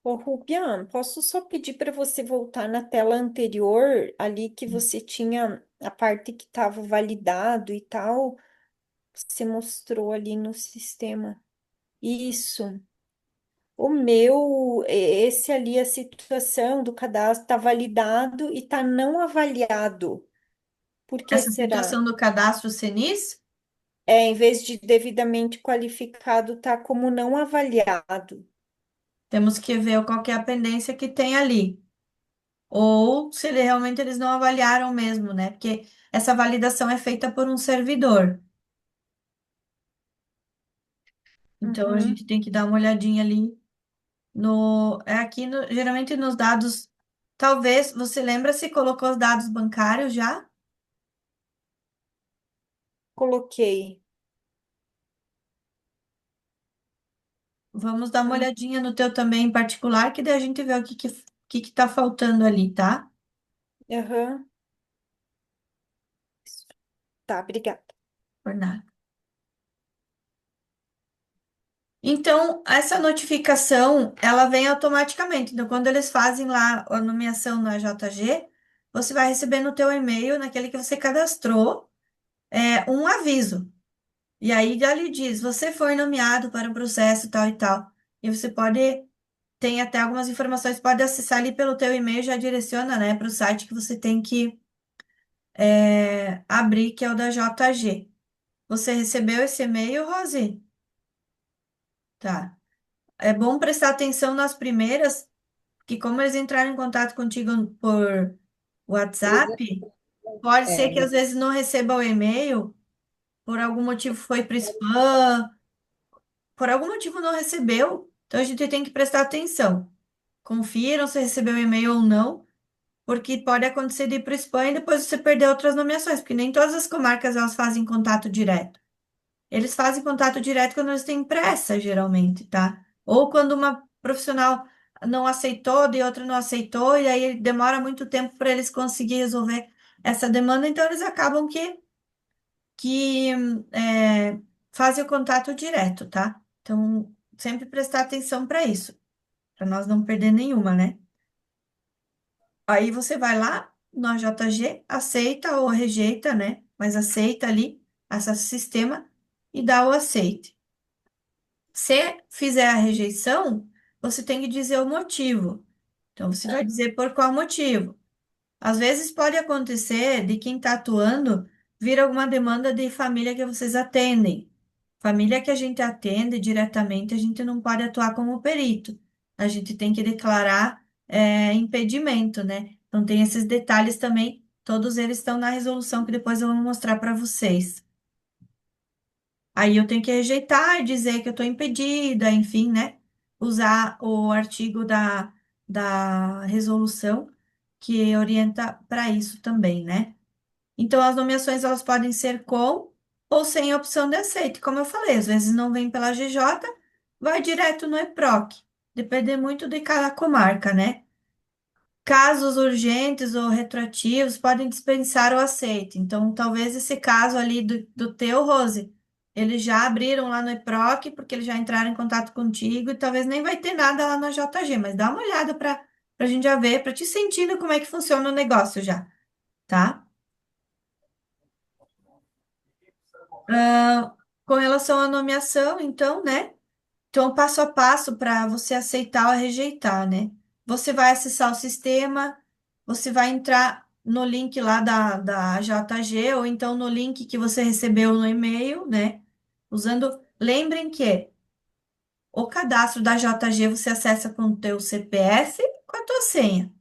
Ô, Rubian, posso só pedir para você voltar na tela anterior, ali que você tinha a parte que estava validado e tal, você mostrou ali no sistema. Isso. O meu, esse ali, a situação do cadastro está validado e está não avaliado. Por que Essa será? situação do cadastro CNIS, Em vez de devidamente qualificado, está como não avaliado. temos que ver qual que é a pendência que tem ali. Ou se realmente eles não avaliaram mesmo, né? Porque essa validação é feita por um servidor. Então a Uhum. gente tem que dar uma olhadinha ali no. É aqui geralmente nos dados. Talvez você lembra se colocou os dados bancários já? Coloquei. Vamos dar uma Hum, olhadinha no teu também em particular, que daí a gente vê o que tá faltando ali, tá? Aham. Tá, obrigada. Por nada. Então, essa notificação, ela vem automaticamente. Então, quando eles fazem lá a nomeação na JG, você vai receber no teu e-mail, naquele que você cadastrou, um aviso. E aí já lhe diz, você foi nomeado para o processo tal e tal. E você pode, tem até algumas informações, pode acessar ali pelo teu e-mail, já direciona, né, para o site que você tem que abrir, que é o da JG. Você recebeu esse e-mail, Rosi? Tá. É bom prestar atenção nas primeiras, que como eles entraram em contato contigo por Eles, WhatsApp, pode ser que eles às vezes não receba o e-mail, por algum motivo foi para spam, por algum motivo não recebeu, então a gente tem que prestar atenção. Confiram se recebeu o e-mail ou não, porque pode acontecer de ir para o spam e depois você perder outras nomeações, porque nem todas as comarcas elas fazem contato direto. Eles fazem contato direto quando eles têm pressa, geralmente, tá? Ou quando uma profissional não aceitou, de outra não aceitou, e aí demora muito tempo para eles conseguirem resolver essa demanda, então eles acabam que fazem o contato direto, tá? Então, sempre prestar atenção para isso, para nós não perder nenhuma, né? Aí você vai lá no JG, aceita ou rejeita, né? Mas aceita ali, acessa o sistema e dá o aceite. Se fizer a rejeição, você tem que dizer o motivo. Então, você vai dizer por qual motivo. Às vezes pode acontecer de quem está atuando vir alguma demanda de família que vocês atendem. Família que a gente atende diretamente, a gente não pode atuar como perito. A gente tem que declarar impedimento, né? Então, tem esses detalhes também. Todos eles estão na resolução que depois eu vou mostrar para vocês. Aí eu tenho que rejeitar e dizer que eu estou impedida, enfim, né? Usar o artigo da resolução que orienta para isso também, né? Então, as nomeações elas podem ser com ou sem opção de aceite. Como eu falei, às vezes não vem pela GJ, vai direto no EPROC. Depende muito de cada comarca, né? Casos urgentes ou retroativos podem dispensar o aceite. Então, talvez esse caso ali do teu, Rose, eles já abriram lá no EPROC, porque eles já entraram em contato contigo, e talvez nem vai ter nada lá na JG, mas dá uma olhada para a gente já ver, para te sentindo como é que funciona o negócio já, tá? Com relação à nomeação, então, né? Então, passo a passo para você aceitar ou rejeitar, né? você vai acessar o sistema, você vai entrar no link lá da JG, ou então no link que você recebeu no e-mail, né? Lembrem que o cadastro da JG você acessa com o teu CPF, com a tua senha.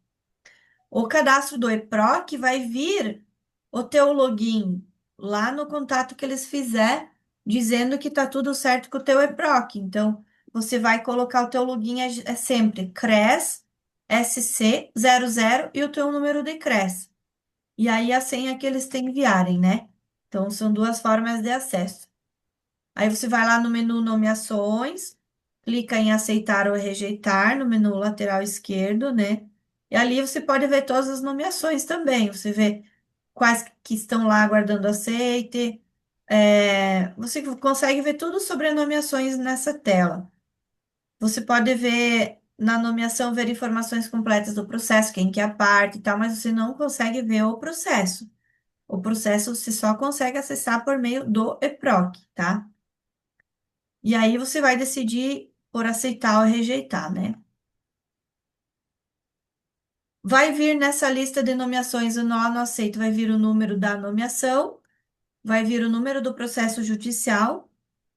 O cadastro do EPROC vai vir o teu login lá no contato que eles fizer, dizendo que tá tudo certo com o teu EPROC. Então, você vai colocar o teu login é sempre CRES SC00 e o teu número de CRES. E aí a senha que eles te enviarem, né? Então, são duas formas de acesso. Aí você vai lá no menu Nomeações, clica em aceitar ou rejeitar no menu lateral esquerdo, né? E ali você pode ver todas as nomeações também. Você vê quais que estão lá aguardando aceite. Você consegue ver tudo sobre as nomeações nessa tela. Você pode ver na nomeação, ver informações completas do processo, quem que é a parte e tal, mas você não consegue ver o processo. O processo você só consegue acessar por meio do EPROC, tá? E aí você vai decidir por aceitar ou rejeitar, né? Vai vir nessa lista de nomeações o nó no aceito, vai vir o número da nomeação, vai vir o número do processo judicial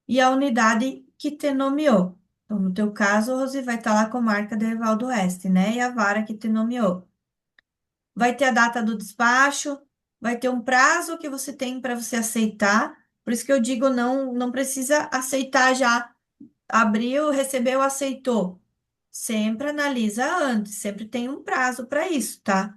e a unidade que te nomeou. Então, no teu caso, Rose, vai estar lá com marca de Evaldo Oeste, né? E a vara que te nomeou. Vai ter a data do despacho, vai ter um prazo que você tem para você aceitar. Por isso que eu digo, não precisa aceitar já. Abriu, recebeu, aceitou. Sempre analisa antes, sempre tem um prazo para isso, tá?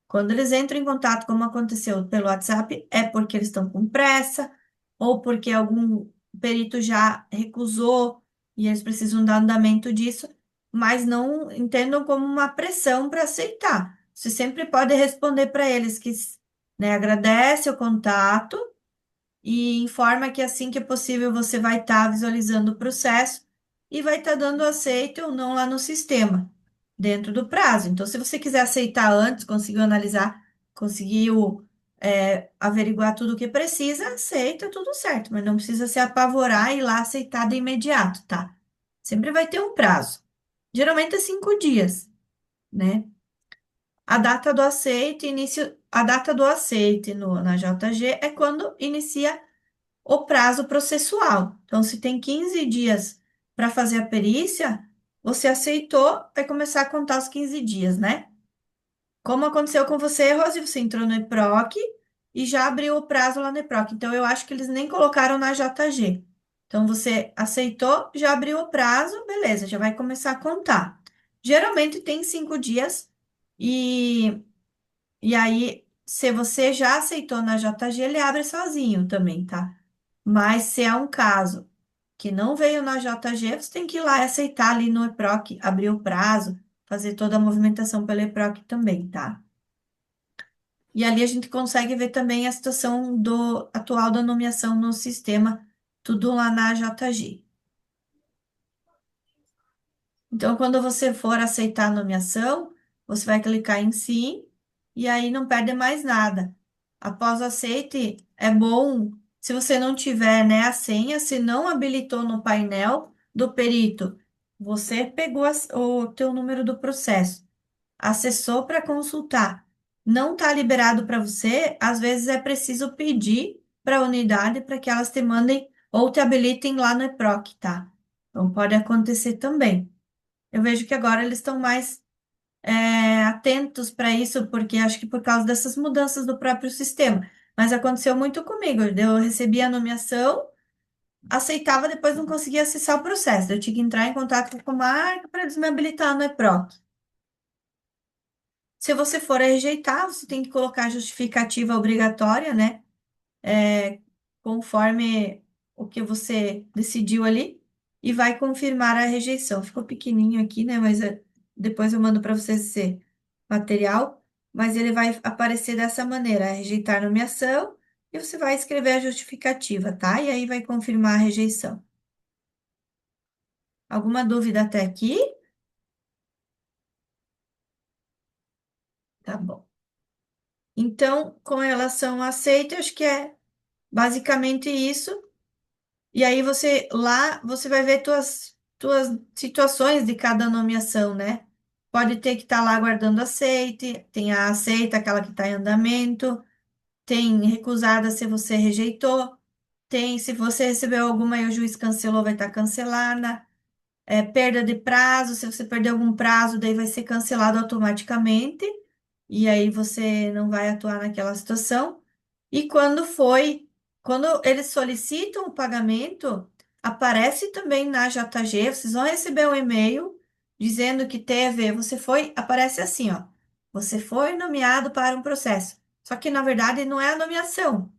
Quando eles entram em contato, como aconteceu pelo WhatsApp, é porque eles estão com pressa, ou porque algum perito já recusou e eles precisam dar andamento disso, mas não entendam como uma pressão para aceitar. Você sempre pode responder para eles que, né, agradece o contato e informa que assim que possível você vai estar visualizando o processo e vai estar dando aceito ou não lá no sistema, dentro do prazo. Então, se você quiser aceitar antes, conseguiu analisar, conseguiu averiguar tudo o que precisa, aceita, tudo certo, mas não precisa se apavorar e ir lá aceitar de imediato, tá? Sempre vai ter um prazo. Geralmente é 5 dias, né? A data do aceite na JG é quando inicia o prazo processual. Então, se tem 15 dias para fazer a perícia, você aceitou, vai começar a contar os 15 dias, né? Como aconteceu com você, Rose, você entrou no EPROC e já abriu o prazo lá no EPROC. Então, eu acho que eles nem colocaram na JG. Então, você aceitou, já abriu o prazo, beleza, já vai começar a contar. Geralmente tem 5 dias e, e aí, se você já aceitou na JG, ele abre sozinho também, tá? Mas se é um caso que não veio na JG, você tem que ir lá e aceitar ali no EPROC, abrir o prazo, fazer toda a movimentação pelo EPROC também, tá? E ali a gente consegue ver também a situação do atual da nomeação no sistema, tudo lá na JG. Então, quando você for aceitar a nomeação, você vai clicar em sim e aí não perde mais nada. Após o aceite, é bom, se você não tiver, né, a senha, se não habilitou no painel do perito, você pegou o teu número do processo, acessou para consultar, não está liberado para você, às vezes é preciso pedir para a unidade para que elas te mandem ou te habilitem lá no EPROC, tá? Então, pode acontecer também. Eu vejo que agora eles estão mais atentos para isso, porque acho que por causa dessas mudanças do próprio sistema. Mas aconteceu muito comigo. Eu recebi a nomeação, aceitava, depois não conseguia acessar o processo. Eu tinha que entrar em contato com a marca para eles me habilitar no EPROC. Se você for rejeitar, você tem que colocar a justificativa obrigatória, né? Conforme o que você decidiu ali, e vai confirmar a rejeição. Ficou pequenininho aqui, né? Mas depois eu mando para vocês esse material, mas ele vai aparecer dessa maneira: rejeitar nomeação, e você vai escrever a justificativa, tá? E aí vai confirmar a rejeição. Alguma dúvida até aqui? Tá bom. Então, com relação ao aceite, acho que é basicamente isso. E aí você vai ver tuas situações de cada nomeação, né? pode ter que estar lá guardando aceite, tem a aceita, aquela que está em andamento, tem recusada se você rejeitou, tem se você recebeu alguma e o juiz cancelou, vai estar cancelada. Perda de prazo, se você perder algum prazo, daí vai ser cancelado automaticamente, e aí você não vai atuar naquela situação. E quando eles solicitam o pagamento, aparece também na JG, vocês vão receber um e-mail dizendo que aparece assim, ó, você foi nomeado para um processo. Só que, na verdade, não é a nomeação,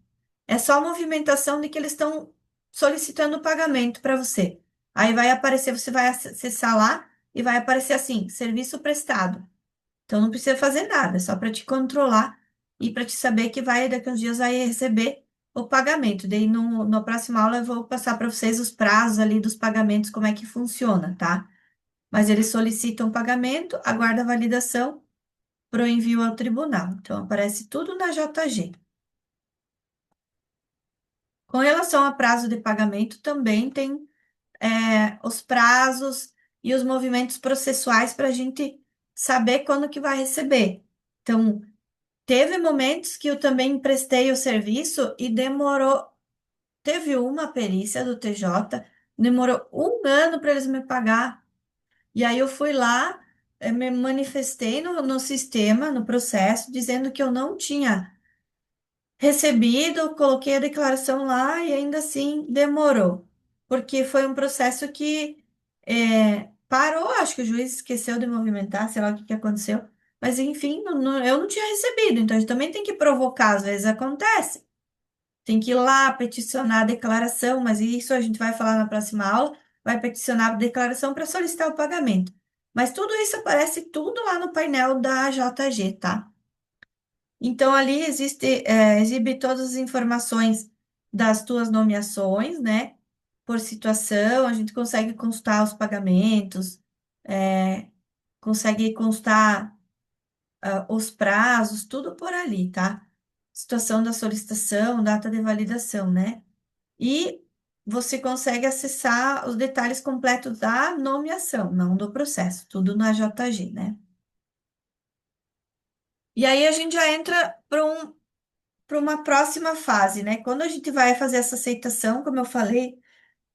é só a movimentação de que eles estão solicitando o pagamento para você. Aí vai aparecer, você vai acessar lá e vai aparecer assim, serviço prestado. Então não precisa fazer nada, é só para te controlar e para te saber que daqui a uns dias vai receber o pagamento. Daí na próxima aula eu vou passar para vocês os prazos ali dos pagamentos, como é que funciona, tá? Mas eles solicitam o pagamento, aguarda a validação para o envio ao tribunal. Então aparece tudo na JG. Com relação a prazo de pagamento, também tem os prazos e os movimentos processuais para a gente saber quando que vai receber. Então, teve momentos que eu também prestei o serviço e demorou. Teve uma perícia do TJ, demorou um ano para eles me pagar. E aí eu fui lá, me manifestei no sistema, no processo, dizendo que eu não tinha recebido, coloquei a declaração lá e ainda assim demorou, porque foi um processo que parou, acho que o juiz esqueceu de movimentar, sei lá o que aconteceu, mas enfim, eu não tinha recebido, então a gente também tem que provocar, às vezes acontece, tem que ir lá peticionar a declaração, mas isso a gente vai falar na próxima aula, vai peticionar a declaração para solicitar o pagamento. Mas tudo isso aparece tudo lá no painel da JG, tá? Então, ali exibe todas as informações das tuas nomeações, né? Por situação, a gente consegue constar os pagamentos, consegue constar os prazos, tudo por ali, tá? Situação da solicitação, data de validação, né? E você consegue acessar os detalhes completos da nomeação, não do processo, tudo na JG, né? E aí a gente já entra para uma próxima fase, né? Quando a gente vai fazer essa aceitação, como eu falei,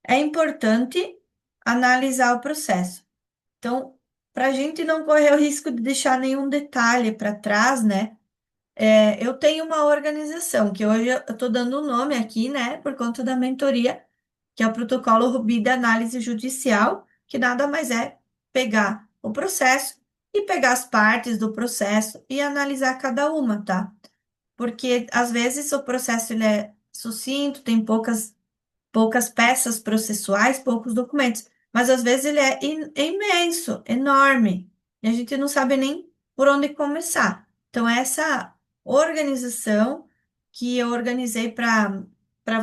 é importante analisar o processo. Então, para a gente não correr o risco de deixar nenhum detalhe para trás, né? Eu tenho uma organização que hoje eu estou dando o nome aqui, né? Por conta da mentoria, que é o protocolo Rubi de análise judicial, que nada mais é pegar o processo e pegar as partes do processo e analisar cada uma, tá? Porque às vezes o processo ele é sucinto, tem poucas peças processuais, poucos documentos, mas às vezes ele é imenso, enorme, e a gente não sabe nem por onde começar. Então, essa organização que eu organizei para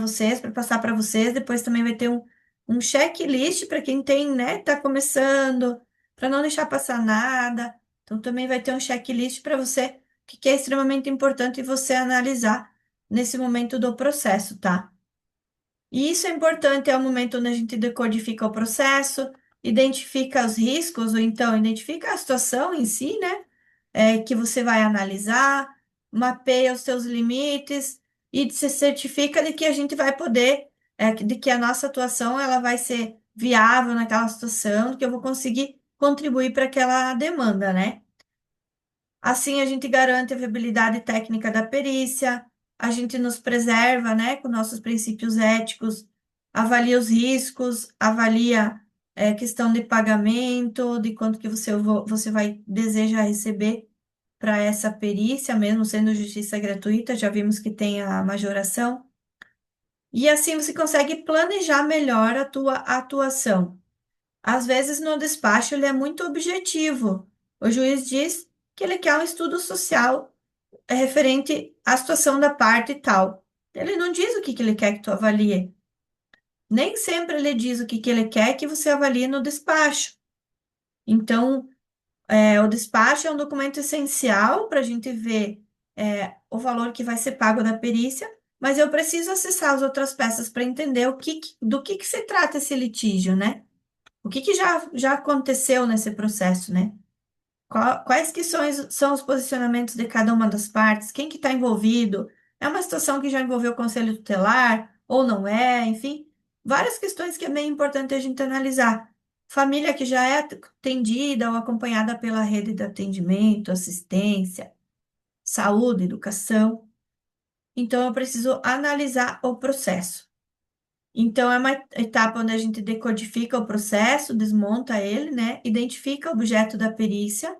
vocês, para passar para vocês, depois também vai ter um checklist para quem tem, né, tá começando, para não deixar passar nada. Então, também vai ter um checklist para você, que é extremamente importante você analisar nesse momento do processo, tá? E isso é importante, é o momento onde a gente decodifica o processo, identifica os riscos, ou então identifica a situação em si, né? Que você vai analisar, mapeia os seus limites e se certifica de que a gente vai poder, de que a nossa atuação ela vai ser viável naquela situação, que eu vou conseguir contribuir para aquela demanda, né? Assim, a gente garante a viabilidade técnica da perícia, a gente nos preserva, né, com nossos princípios éticos, avalia os riscos, avalia questão de pagamento, de quanto que você vai desejar receber para essa perícia, mesmo sendo justiça gratuita, já vimos que tem a majoração. E assim você consegue planejar melhor a tua atuação. Às vezes, no despacho, ele é muito objetivo. O juiz diz que ele quer um estudo social referente à situação da parte e tal. Ele não diz o que ele quer que tu avalie. Nem sempre ele diz o que ele quer que você avalie no despacho. Então, o despacho é um documento essencial para a gente ver o valor que vai ser pago da perícia, mas eu preciso acessar as outras peças para entender do que se trata esse litígio, né? O que já aconteceu nesse processo, né? Quais que são os posicionamentos de cada uma das partes? Quem que está envolvido? É uma situação que já envolveu o conselho tutelar ou não é? Enfim, várias questões que é bem importante a gente analisar. Família que já é atendida ou acompanhada pela rede de atendimento, assistência, saúde, educação. Então, eu preciso analisar o processo. Então, é uma etapa onde a gente decodifica o processo, desmonta ele, né? Identifica o objeto da perícia,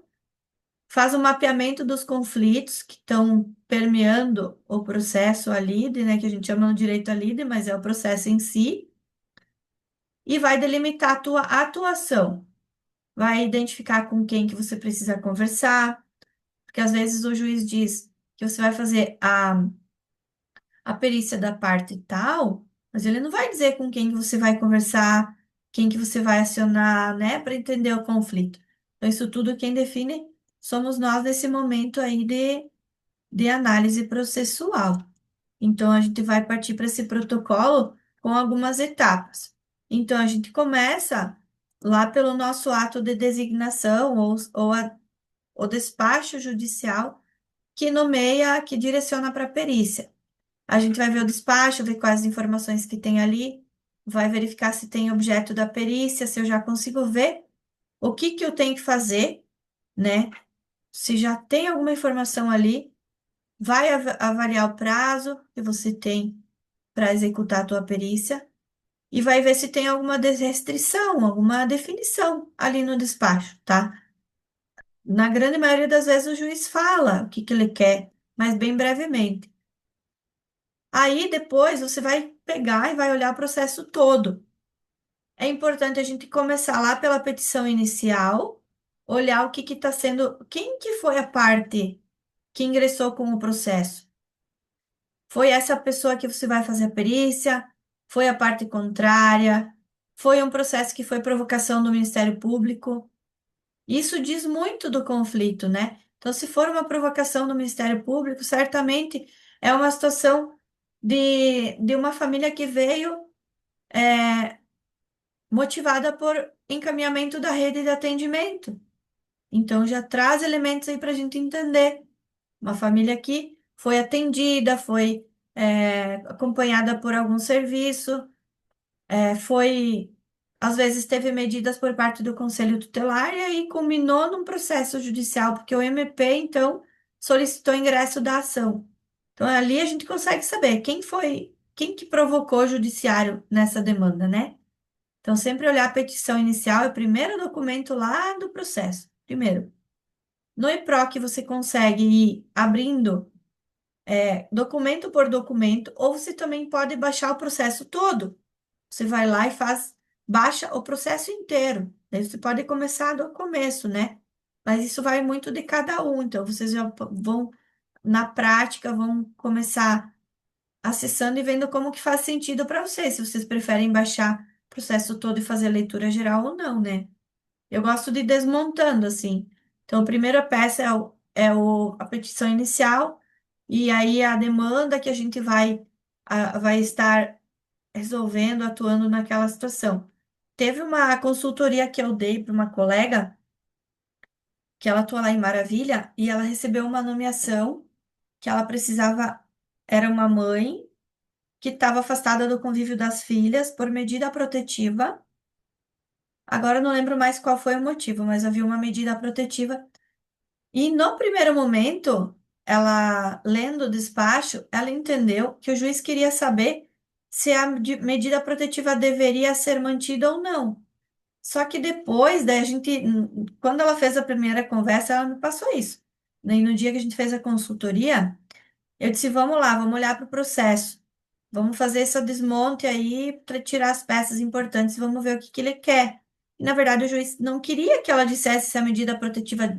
faz um mapeamento dos conflitos que estão permeando o processo a lide, né? Que a gente chama no direito a lide, mas é o processo em si, e vai delimitar a tua atuação. Vai identificar com quem que você precisa conversar, porque às vezes o juiz diz que você vai fazer a perícia da parte tal, mas ele não vai dizer com quem que você vai conversar, quem que você vai acionar, né, para entender o conflito. Então, isso tudo quem define somos nós nesse momento aí de análise processual. Então, a gente vai partir para esse protocolo com algumas etapas. Então, a gente começa lá pelo nosso ato de designação ou o despacho judicial que nomeia, que direciona para a perícia. A gente vai ver o despacho, ver quais informações que tem ali, vai verificar se tem objeto da perícia, se eu já consigo ver o que que eu tenho que fazer, né? Se já tem alguma informação ali, vai avaliar o prazo que você tem para executar a tua perícia e vai ver se tem alguma restrição, alguma definição ali no despacho, tá? Na grande maioria das vezes o juiz fala o que que ele quer, mas bem brevemente. Aí depois você vai pegar e vai olhar o processo todo. É importante a gente começar lá pela petição inicial, olhar o que está sendo, quem que foi a parte que ingressou com o processo? Foi essa pessoa que você vai fazer a perícia? Foi a parte contrária? Foi um processo que foi provocação do Ministério Público? Isso diz muito do conflito, né? Então, se for uma provocação do Ministério Público, certamente é uma situação de uma família que veio motivada por encaminhamento da rede de atendimento. Então, já traz elementos aí para a gente entender. Uma família que foi atendida, foi acompanhada por algum serviço, foi, às vezes, teve medidas por parte do Conselho Tutelar e aí culminou num processo judicial, porque o MP, então, solicitou ingresso da ação. Então, ali a gente consegue saber quem foi, quem que provocou o judiciário nessa demanda, né? Então, sempre olhar a petição inicial, é o primeiro documento lá do processo. Primeiro, no EPROC você consegue ir abrindo documento por documento, ou você também pode baixar o processo todo. Você vai lá e baixa o processo inteiro. Daí você pode começar do começo, né? Mas isso vai muito de cada um. Então, vocês já vão, na prática, vão começar acessando e vendo como que faz sentido para vocês, se vocês preferem baixar o processo todo e fazer a leitura geral ou não, né? Eu gosto de ir desmontando, assim. Então, a primeira peça a petição inicial, e aí a demanda que a gente vai estar resolvendo, atuando naquela situação. Teve uma consultoria que eu dei para uma colega, que ela atua lá em Maravilha, e ela recebeu uma nomeação que ela precisava, era uma mãe que estava afastada do convívio das filhas por medida protetiva. Agora eu não lembro mais qual foi o motivo, mas havia uma medida protetiva. E no primeiro momento, ela, lendo o despacho, ela entendeu que o juiz queria saber se a medida protetiva deveria ser mantida ou não. Só que depois, daí a gente, quando ela fez a primeira conversa, ela me passou isso. Daí no dia que a gente fez a consultoria, eu disse, vamos lá, vamos olhar para o processo. Vamos fazer esse desmonte aí para tirar as peças importantes, vamos ver o que que ele quer. E, na verdade, o juiz não queria que ela dissesse se a medida protetiva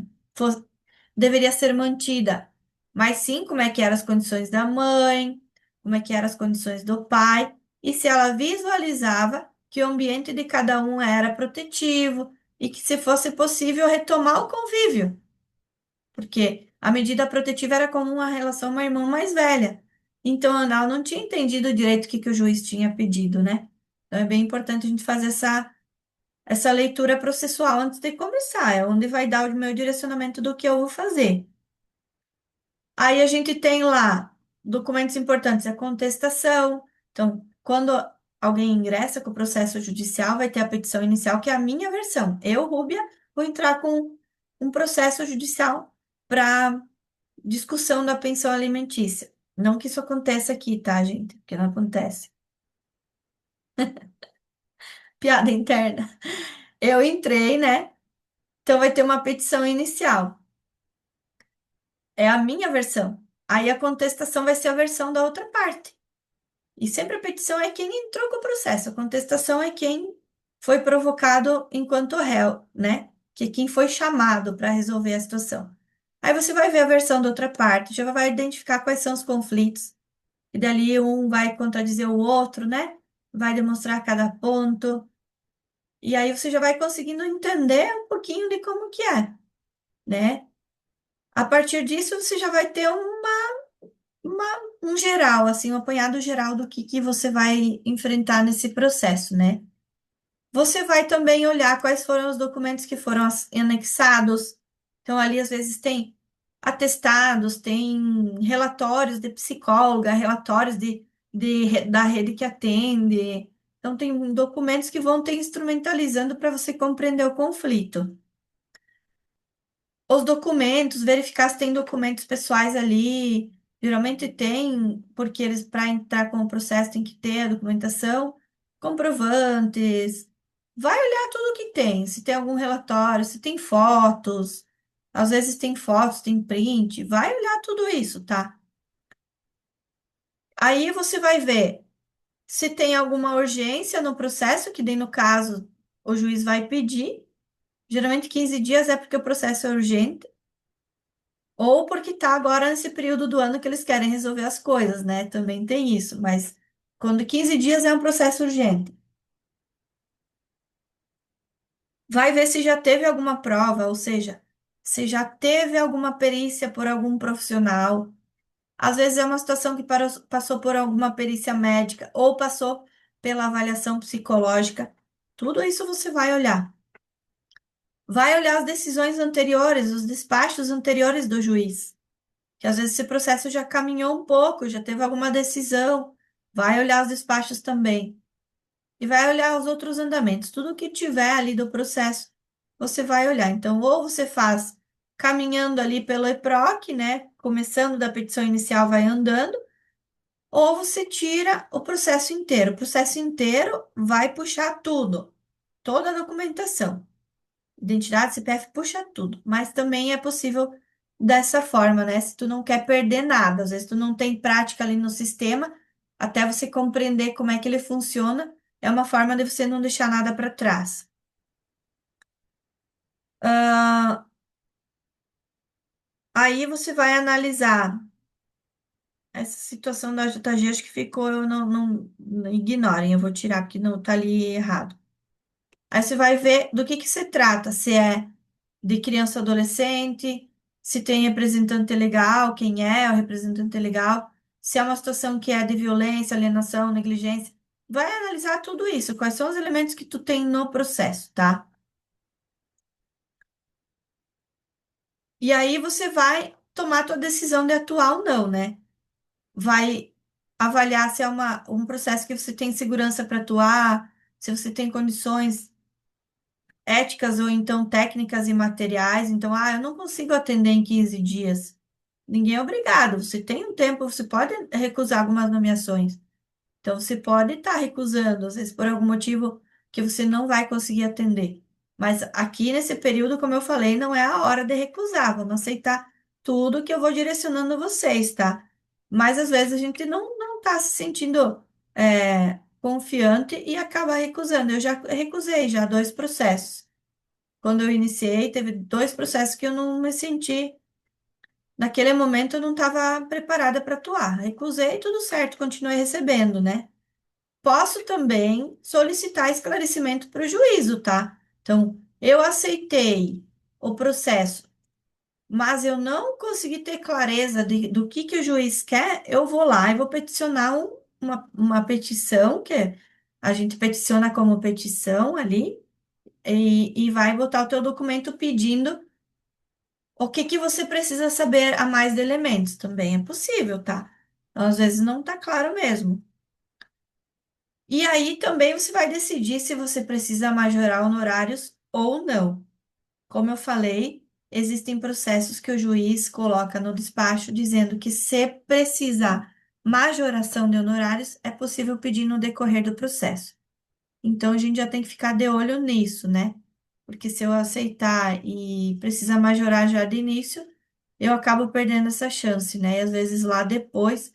deveria ser mantida, mas sim como é que eram as condições da mãe, como é que eram as condições do pai, e se ela visualizava que o ambiente de cada um era protetivo e que, se fosse possível, retomar o convívio, porque a medida protetiva era comum à relação uma irmã mais velha. Então, ela não tinha entendido direito o que que o juiz tinha pedido, né? Então, é bem importante a gente fazer essa leitura processual antes de começar, é onde vai dar o meu direcionamento do que eu vou fazer. Aí a gente tem lá documentos importantes, a contestação. Então, quando alguém ingressa com o processo judicial, vai ter a petição inicial, que é a minha versão. Eu, Rúbia, vou entrar com um processo judicial para discussão da pensão alimentícia. Não que isso aconteça aqui, tá, gente? Porque não acontece. Piada interna. Eu entrei, né? Então vai ter uma petição inicial. É a minha versão. Aí a contestação vai ser a versão da outra parte. E sempre a petição é quem entrou com o processo. A contestação é quem foi provocado enquanto réu, né? Que é quem foi chamado para resolver a situação. Aí você vai ver a versão da outra parte, já vai identificar quais são os conflitos. E dali um vai contradizer o outro, né? Vai demonstrar cada ponto. E aí você já vai conseguindo entender um pouquinho de como que é, né? A partir disso, você já vai ter um geral, assim, um apanhado geral do que você vai enfrentar nesse processo, né? Você vai também olhar quais foram os documentos que foram anexados. Então, ali, às vezes, tem atestados, tem relatórios de psicóloga, relatórios da rede que atende. Então, tem documentos que vão te instrumentalizando para você compreender o conflito. Os documentos, verificar se tem documentos pessoais ali. Geralmente tem, porque eles, para entrar com o processo, tem que ter a documentação, comprovantes. Vai olhar tudo que tem, se tem algum relatório, se tem fotos. Às vezes tem fotos, tem print. Vai olhar tudo isso, tá? Aí você vai ver se tem alguma urgência no processo, que daí no caso o juiz vai pedir. Geralmente 15 dias é porque o processo é urgente. Ou porque tá agora nesse período do ano que eles querem resolver as coisas, né? Também tem isso, mas quando 15 dias é um processo urgente. Vai ver se já teve alguma prova, ou seja, se já teve alguma perícia por algum profissional. Às vezes é uma situação que passou por alguma perícia médica ou passou pela avaliação psicológica. Tudo isso você vai olhar. Vai olhar as decisões anteriores, os despachos anteriores do juiz. Que às vezes esse processo já caminhou um pouco, já teve alguma decisão, vai olhar os despachos também. E vai olhar os outros andamentos. Tudo que tiver ali do processo, você vai olhar. Então, ou você faz caminhando ali pelo EPROC, né? Começando da petição inicial, vai andando, ou você tira o processo inteiro. O processo inteiro vai puxar tudo, toda a documentação. Identidade, CPF, puxa tudo. Mas também é possível dessa forma, né? Se tu não quer perder nada, às vezes tu não tem prática ali no sistema, até você compreender como é que ele funciona, é uma forma de você não deixar nada para trás. Aí você vai analisar essa situação da JG, acho que ficou, eu não ignorem, eu vou tirar porque não tá ali errado. Aí você vai ver do que se trata, se é de criança ou adolescente, se tem representante legal, quem é o representante legal, se é uma situação que é de violência, alienação, negligência. Vai analisar tudo isso, quais são os elementos que tu tem no processo, tá? E aí você vai tomar a tua decisão de atuar ou não, né? Vai avaliar se é um processo que você tem segurança para atuar, se você tem condições éticas ou então técnicas e materiais. Então, eu não consigo atender em 15 dias. Ninguém é obrigado. Você tem um tempo, você pode recusar algumas nomeações. Então, você pode estar recusando, às vezes por algum motivo que você não vai conseguir atender. Mas aqui nesse período, como eu falei, não é a hora de recusar. Vamos aceitar tudo que eu vou direcionando vocês, tá? Mas às vezes a gente não está se sentindo confiante e acaba recusando. Eu já recusei já 2 processos. Quando eu iniciei, teve 2 processos que eu não me senti. Naquele momento eu não estava preparada para atuar. Recusei, tudo certo, continuei recebendo, né? Posso também solicitar esclarecimento para o juízo, tá? Então, eu aceitei o processo, mas eu não consegui ter clareza do que o juiz quer, eu vou lá e vou peticionar uma petição, a gente peticiona como petição ali, e vai botar o teu documento pedindo o que que você precisa saber a mais de elementos. Também é possível, tá? Então, às vezes não tá claro mesmo. E aí também você vai decidir se você precisa majorar honorários ou não. Como eu falei, existem processos que o juiz coloca no despacho dizendo que se precisar majoração de honorários, é possível pedir no decorrer do processo. Então a gente já tem que ficar de olho nisso, né? Porque se eu aceitar e precisar majorar já de início, eu acabo perdendo essa chance, né? E às vezes lá depois,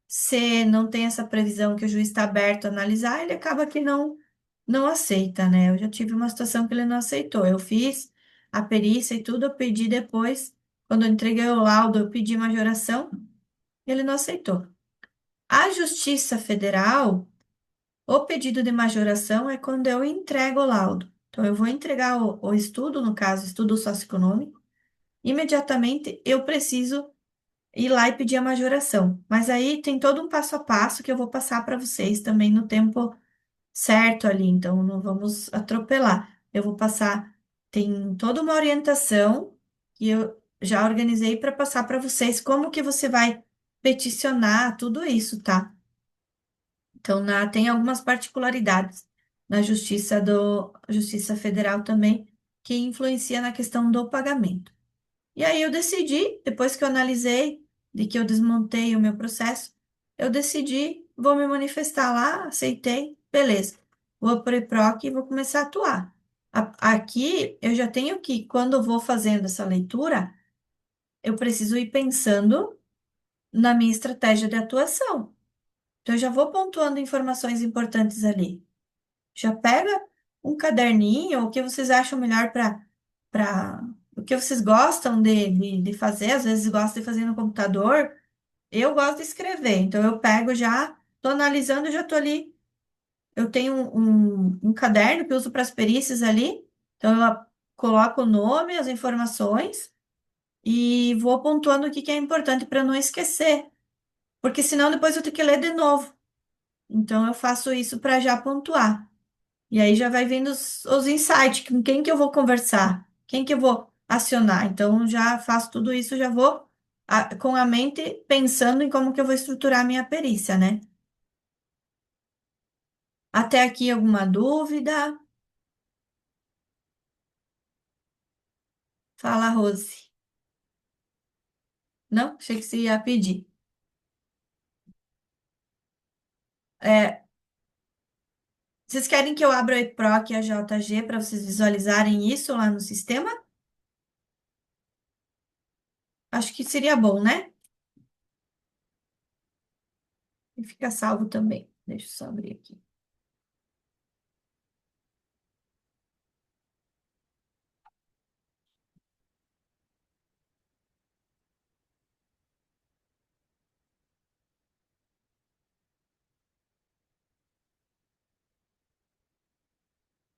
se não tem essa previsão que o juiz está aberto a analisar, ele acaba que não aceita, né? Eu já tive uma situação que ele não aceitou. Eu fiz a perícia e tudo, eu pedi depois, quando eu entreguei o laudo, eu pedi majoração, e ele não aceitou. A Justiça Federal, o pedido de majoração é quando eu entrego o laudo. Então, eu vou entregar o estudo, no caso, estudo socioeconômico, imediatamente eu preciso ir lá e pedir a majoração. Mas aí tem todo um passo a passo que eu vou passar para vocês também no tempo certo ali, então não vamos atropelar. Eu vou passar, tem toda uma orientação que eu já organizei para passar para vocês como que você vai peticionar tudo isso, tá? Então, tem algumas particularidades na Justiça Federal também que influencia na questão do pagamento. E aí eu decidi, depois que eu analisei, de que eu desmontei o meu processo, eu decidi, vou me manifestar lá, aceitei, beleza. Vou para o EPROC e vou começar a atuar. Aqui eu já tenho que, quando eu vou fazendo essa leitura, eu preciso ir pensando na minha estratégia de atuação. Então, eu já vou pontuando informações importantes ali. Já pega um caderninho, o que vocês acham melhor para o que vocês gostam de fazer, às vezes gostam de fazer no computador. Eu gosto de escrever, então eu pego já, estou analisando, já estou ali. Eu tenho um caderno que eu uso para as perícias ali, então coloco o nome, as informações e vou pontuando o que que é importante para não esquecer, porque senão depois eu tenho que ler de novo. Então eu faço isso para já pontuar. E aí já vai vindo os insights, com quem que eu vou conversar, quem que eu vou acionar. Então já faço tudo isso, já vou com a mente pensando em como que eu vou estruturar a minha perícia, né? Até aqui alguma dúvida? Fala, Rose. Não? Achei que você ia pedir. É, vocês querem que eu abra o EPROC e a JG para vocês visualizarem isso lá no sistema? Acho que seria bom, né? E fica salvo também. Deixa eu só abrir aqui.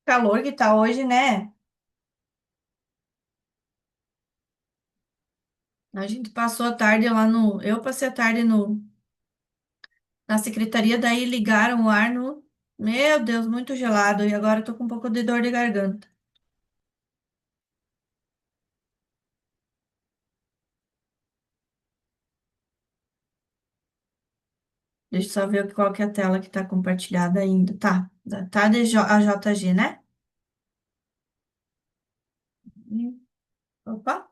Calor que tá hoje, né? A gente passou a tarde lá no. Eu passei a tarde na secretaria, daí ligaram o ar no. Meu Deus, muito gelado. E agora eu tô com um pouco de dor de garganta. Deixa eu só ver qual que é a tela que tá compartilhada ainda. Tá, tá a JG, né? Opa,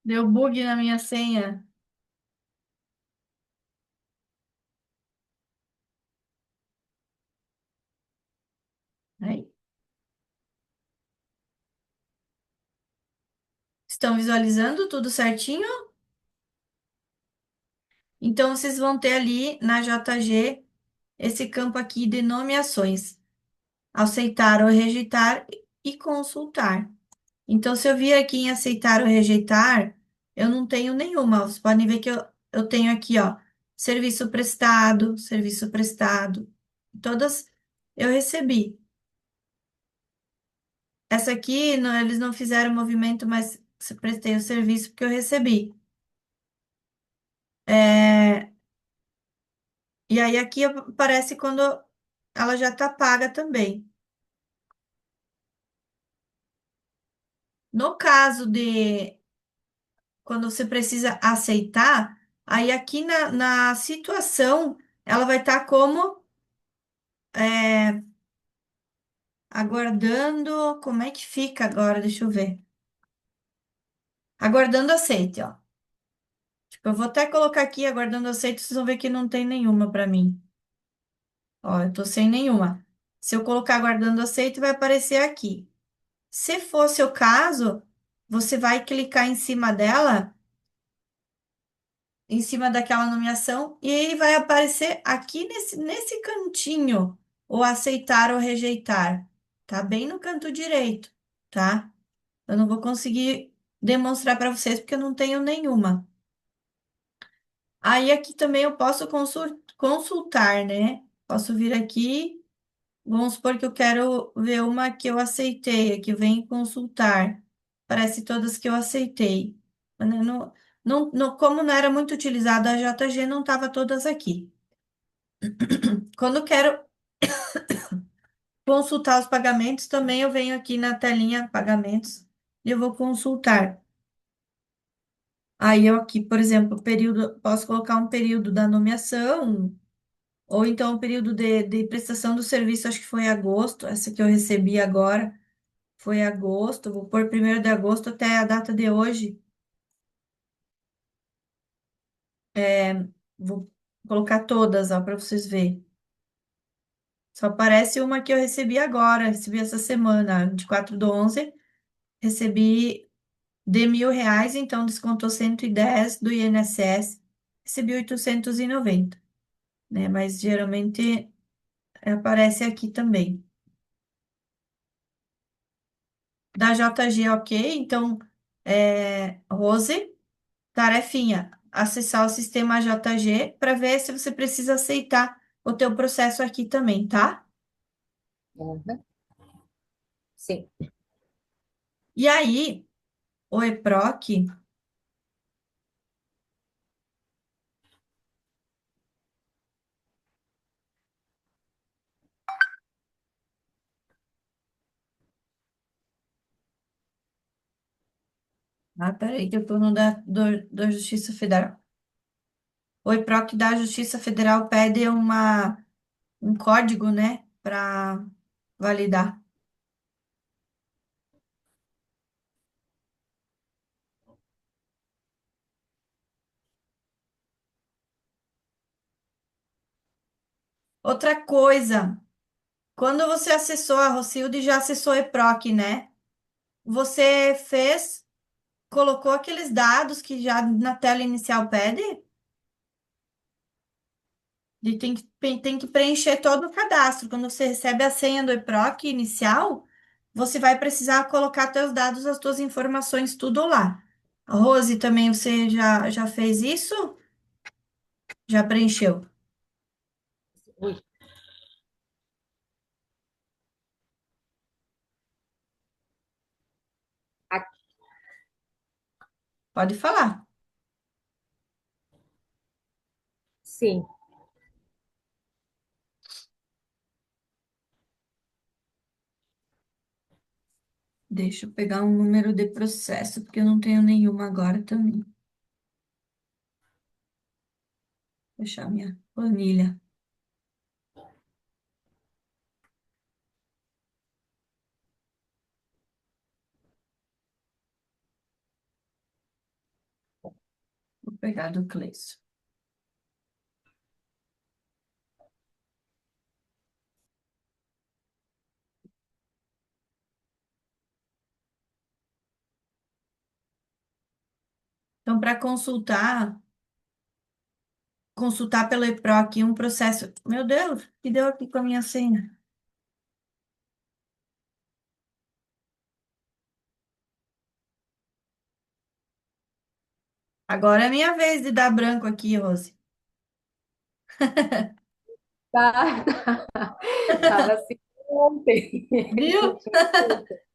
deu bug na minha senha. Aí. Estão visualizando tudo certinho? Então, vocês vão ter ali na JG esse campo aqui de nomeações. Aceitar ou rejeitar e consultar. Então, se eu vir aqui em aceitar ou rejeitar, eu não tenho nenhuma. Vocês podem ver que eu tenho aqui, ó, serviço prestado, serviço prestado. Todas eu recebi. Essa aqui, eles não fizeram movimento, mas prestei o serviço porque eu recebi. É, e aí aqui aparece quando ela já está paga também. No caso de quando você precisa aceitar, aí aqui na situação, ela vai estar como é, aguardando. Como é que fica agora? Deixa eu ver. Aguardando aceite, ó. Tipo, eu vou até colocar aqui aguardando aceite, vocês vão ver que não tem nenhuma para mim. Ó, eu tô sem nenhuma. Se eu colocar aguardando aceite, vai aparecer aqui. Se fosse o caso, você vai clicar em cima dela, em cima daquela nomeação, e aí vai aparecer aqui nesse cantinho, o aceitar ou rejeitar. Tá bem no canto direito, tá? Eu não vou conseguir demonstrar para vocês porque eu não tenho nenhuma. Aí aqui também eu posso consultar, né? Posso vir aqui, vamos supor que eu quero ver uma que eu aceitei, aqui vem consultar. Parece todas que eu aceitei. Mas como não era muito utilizada a JG, não estava todas aqui. Quando eu quero consultar os pagamentos, também eu venho aqui na telinha pagamentos e eu vou consultar. Aí eu aqui, por exemplo, período, posso colocar um período da nomeação, ou então o período de prestação do serviço, acho que foi agosto, essa que eu recebi agora foi agosto, vou pôr 1º de agosto até a data de hoje. Vou colocar todas, ó, para vocês verem. Só aparece uma que eu recebi agora, recebi essa semana, 24/11, recebi de R$ 1.000, então descontou 110 do INSS, recebi 890, né? Mas geralmente aparece aqui também. Da JG, ok. Então, Rose, tarefinha, acessar o sistema JG para ver se você precisa aceitar o teu processo aqui também, tá? Uhum. Sim. E aí, o EPROC, peraí que eu tô no da Justiça Federal. O EPROC da Justiça Federal pede um código, né, para validar. Outra coisa, quando você acessou a Rocilde, já acessou o EPROC, né? Você colocou aqueles dados que já na tela inicial pede? E tem que preencher todo o cadastro. Quando você recebe a senha do EPROC inicial, você vai precisar colocar seus dados, as suas informações, tudo lá. Rose, também você já fez isso? Já preencheu? Ui. Aqui, Pode falar. sim. Deixa eu pegar um número de processo, porque eu não tenho nenhuma agora também. Fechar minha planilha. Vou pegar do Cleison. Então, para consultar pelo EPROC um processo. Meu Deus, o que deu aqui com a minha senha? Agora é minha vez de dar branco aqui, Rose. Tá, tava assim ontem. Viu?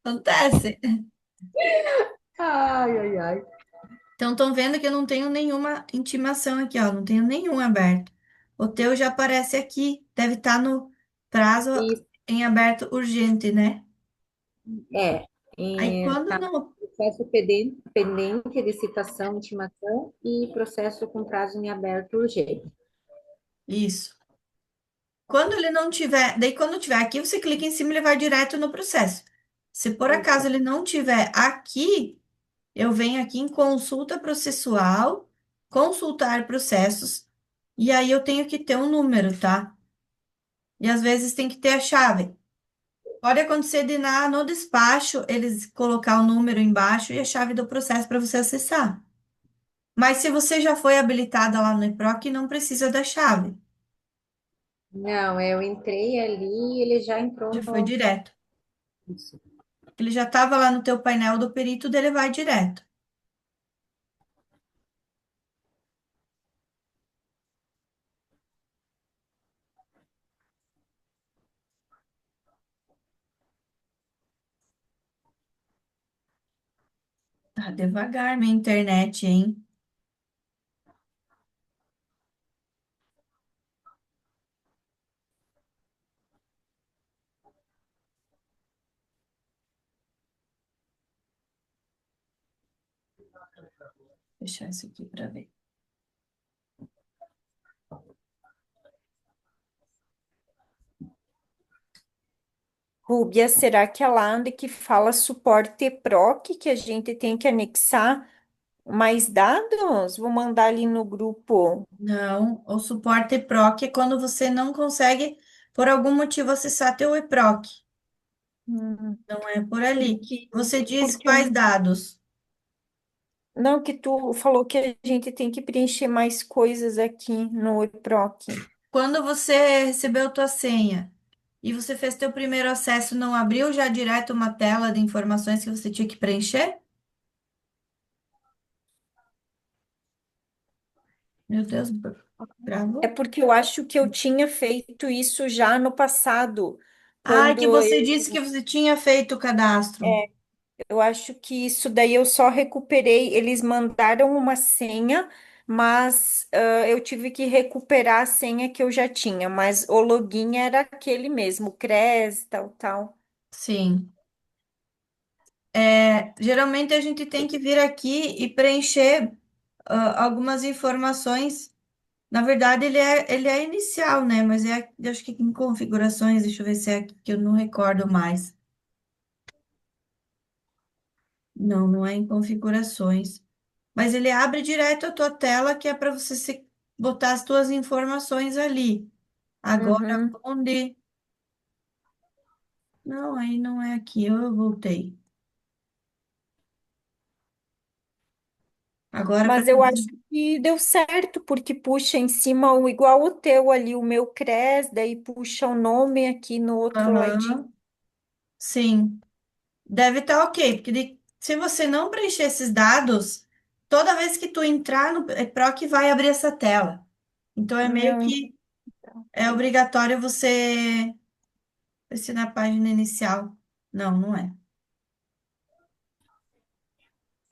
Acontece. Ai, ai, ai. Então, estão vendo que eu não tenho nenhuma intimação aqui, ó. Não tenho nenhum aberto. O teu já aparece aqui. Deve estar no prazo Isso em aberto urgente, né? é, Aí, quando tá não. processo pendente de citação, intimação e processo com prazo em aberto urgente. Isso. Quando ele não tiver. Daí, quando tiver aqui, você clica em cima e ele vai direto no processo. Se por acaso Isso. ele não tiver aqui, eu venho aqui em consulta processual, consultar processos, e aí eu tenho que ter um número, tá? E às vezes tem que ter a chave. Pode acontecer de no despacho eles colocar o número embaixo e a chave do processo para você acessar. Mas se você já foi habilitada lá no EPROC, não precisa da chave. Não, eu entrei ali e ele já entrou Já foi no. direto. Isso. Ele já estava lá no teu painel do perito, dele vai direto. Tá devagar minha internet, hein? Vou fechar isso aqui para ver. Rúbia, será que é lá onde que fala suporte PROC que a gente tem que anexar mais dados? Vou mandar ali no grupo. Não, o suporte EPROC é quando você não consegue, por algum motivo, acessar teu EPROC. Hum, Não é por ali. porque, Você diz porque quais dados? não, que tu falou que a gente tem que preencher mais coisas aqui no PROC. Quando você recebeu tua senha e você fez teu primeiro acesso, não abriu já direto uma tela de informações que você tinha que preencher? Meu Deus, É bravo. porque eu acho que eu tinha feito isso já no passado, Ah, que quando você disse que você tinha feito o cadastro. eu acho que isso daí eu só recuperei. Eles mandaram uma senha, mas eu tive que recuperar a senha que eu já tinha. Mas o login era aquele mesmo, CRES, tal, tal. Sim. É, geralmente a gente tem que vir aqui e preencher algumas informações. Na verdade, ele é inicial, né? Mas eu acho que em configurações, deixa eu ver se é aqui que eu não recordo mais. Não, não é em configurações. Mas ele abre direto a tua tela, que é para você botar as tuas informações ali. Agora, Uhum. onde? Não, aí não é aqui, eu voltei. Agora, para Mas eu acho que deu certo, porque puxa em cima igual o teu ali, o meu CRES, daí puxa o nome aqui no outro ladinho. Aham, sim, deve estar ok, porque se você não preencher esses dados, toda vez que tu entrar no PROC vai abrir essa tela. Então, é meio Não, que é obrigatório você descer na página inicial. Não, não é.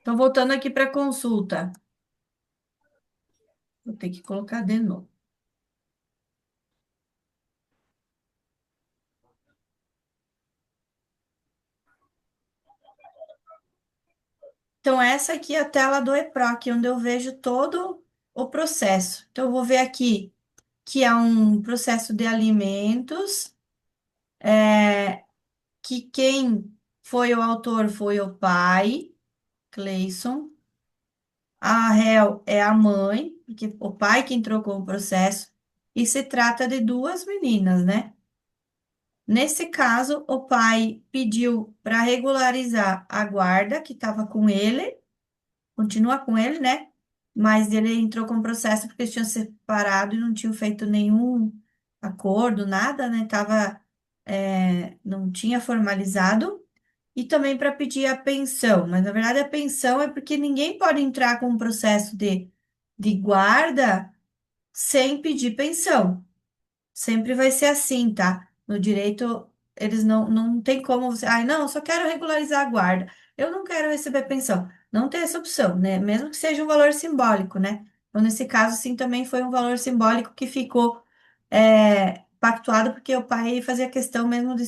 Então, voltando aqui para consulta. Vou ter que colocar de novo. Então, essa aqui é a tela do EPROC, onde eu vejo todo o processo. Então, eu vou ver aqui que é um processo de alimentos, que quem foi o autor foi o pai, Cleison. A réu é a mãe, porque o pai que entrou com o processo. E se trata de duas meninas, né? Nesse caso, o pai pediu para regularizar a guarda que estava com ele, continua com ele, né? Mas ele entrou com processo porque eles tinham separado e não tinham feito nenhum acordo, nada, né? Não tinha formalizado. E também para pedir a pensão, mas na verdade a pensão é porque ninguém pode entrar com um processo de guarda sem pedir pensão. Sempre vai ser assim, tá? No direito, eles não tem como você. Ai, não, eu só quero regularizar a guarda. Eu não quero receber pensão. Não tem essa opção, né? Mesmo que seja um valor simbólico, né? Então, nesse caso, sim, também foi um valor simbólico que ficou pactuado, porque o pai fazia questão mesmo de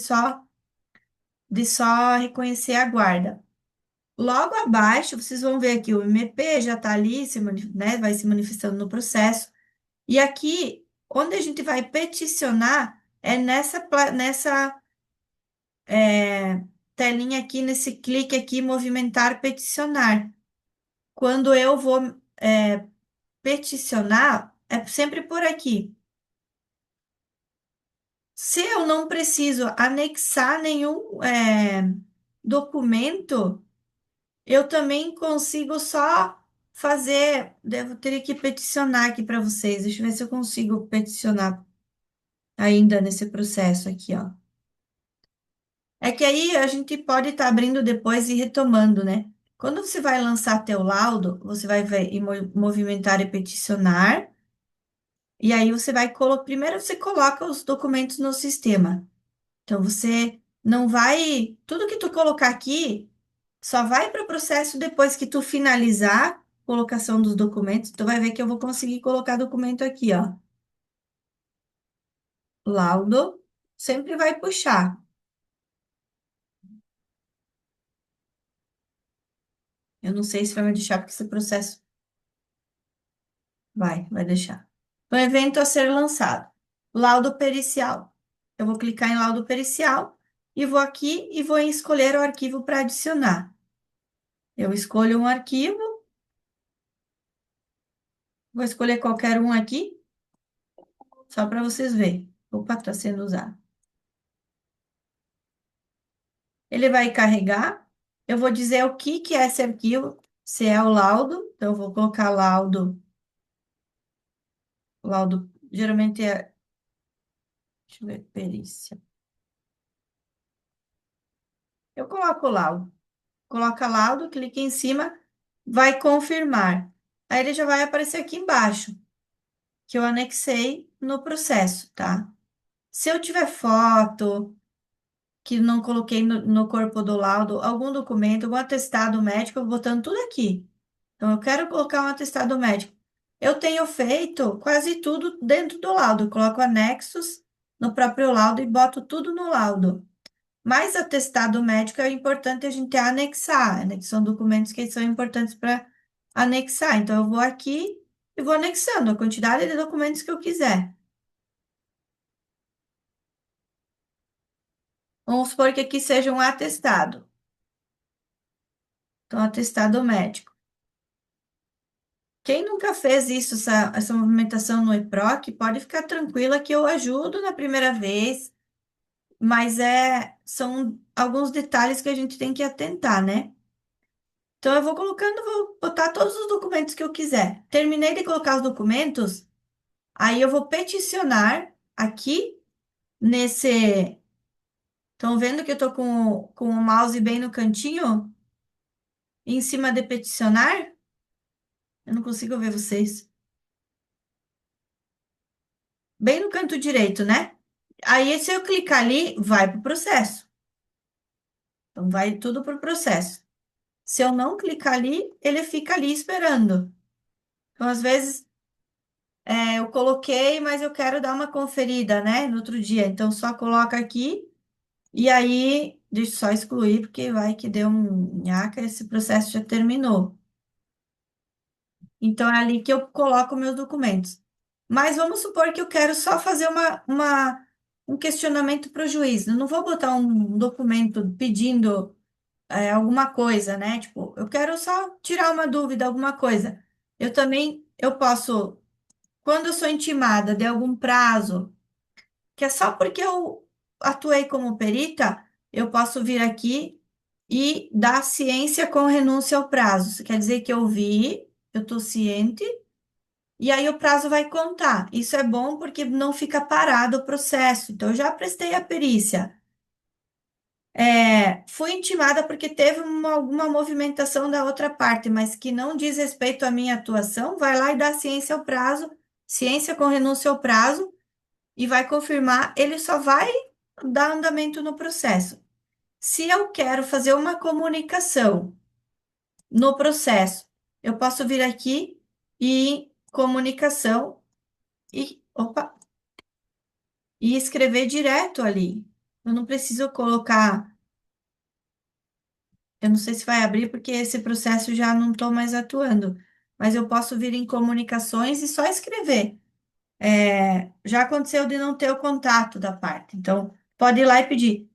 só reconhecer a guarda. Logo abaixo, vocês vão ver aqui, o MP já está ali, né? Vai se manifestando no processo. E aqui, onde a gente vai peticionar, é nessa telinha aqui, nesse clique aqui, movimentar, peticionar. Quando eu vou peticionar, é sempre por aqui. Se eu não preciso anexar nenhum documento, eu também consigo só fazer. Devo ter que peticionar aqui para vocês. Deixa eu ver se eu consigo peticionar ainda nesse processo aqui, ó. É que aí a gente pode estar abrindo depois e retomando, né? Quando você vai lançar teu laudo, você vai ver e movimentar e peticionar, e aí você vai colocar. Primeiro você coloca os documentos no sistema. Então você não vai. Tudo que tu colocar aqui só vai para o processo depois que tu finalizar a colocação dos documentos. Tu vai ver que eu vou conseguir colocar documento aqui, ó. Laudo, sempre vai puxar. Eu não sei se vai me deixar, porque esse processo vai deixar. O evento a ser lançado. Laudo pericial. Eu vou clicar em laudo pericial e vou aqui e vou escolher o arquivo para adicionar. Eu escolho um arquivo, vou escolher qualquer um aqui, só para vocês verem. Opa, está sendo usado. Ele vai carregar. Eu vou dizer o que que é esse arquivo, se é o laudo. Então, eu vou colocar laudo. Laudo, geralmente é. Deixa eu ver, perícia. Eu coloco laudo. Coloca laudo, clica em cima, vai confirmar. Aí ele já vai aparecer aqui embaixo, que eu anexei no processo, tá? Se eu tiver foto que não coloquei no corpo do laudo, algum documento, algum atestado médico, eu vou botando tudo aqui. Então, eu quero colocar um atestado médico. Eu tenho feito quase tudo dentro do laudo. Eu coloco anexos no próprio laudo e boto tudo no laudo. Mas atestado médico é importante a gente anexar, né? Que são documentos que são importantes para anexar. Então, eu vou aqui e vou anexando a quantidade de documentos que eu quiser. Vamos supor que aqui seja um atestado. Então, atestado médico. Quem nunca fez isso, essa movimentação no EPROC, pode ficar tranquila que eu ajudo na primeira vez, mas são alguns detalhes que a gente tem que atentar, né? Então, eu vou colocando, vou botar todos os documentos que eu quiser. Terminei de colocar os documentos, aí eu vou peticionar aqui nesse. Estão vendo que eu estou com o mouse bem no cantinho? Em cima de peticionar? Eu não consigo ver vocês. Bem no canto direito, né? Aí, se eu clicar ali, vai para o processo. Então, vai tudo para o processo. Se eu não clicar ali, ele fica ali esperando. Então, às vezes, eu coloquei, mas eu quero dar uma conferida, né? No outro dia. Então, só coloca aqui. E aí, deixa eu só excluir, porque vai que deu um nhaca, esse processo já terminou. Então, é ali que eu coloco meus documentos. Mas vamos supor que eu quero só fazer um questionamento para o juiz. Eu não vou botar um documento pedindo alguma coisa, né? Tipo, eu quero só tirar uma dúvida, alguma coisa. Eu posso, quando eu sou intimada de algum prazo, que é só porque eu atuei como perita, eu posso vir aqui e dar ciência com renúncia ao prazo. Isso quer dizer que eu vi, eu estou ciente, e aí o prazo vai contar. Isso é bom porque não fica parado o processo. Então, eu já prestei a perícia. Fui intimada porque teve alguma movimentação da outra parte, mas que não diz respeito à minha atuação, vai lá e dá ciência ao prazo, ciência com renúncia ao prazo, e vai confirmar, ele só vai dar andamento no processo. Se eu quero fazer uma comunicação no processo, eu posso vir aqui e comunicação opa, e escrever direto ali. Eu não preciso colocar, eu não sei se vai abrir porque esse processo já não estou mais atuando, mas eu posso vir em comunicações e só escrever. Já aconteceu de não ter o contato da parte. Então, pode ir lá e pedir,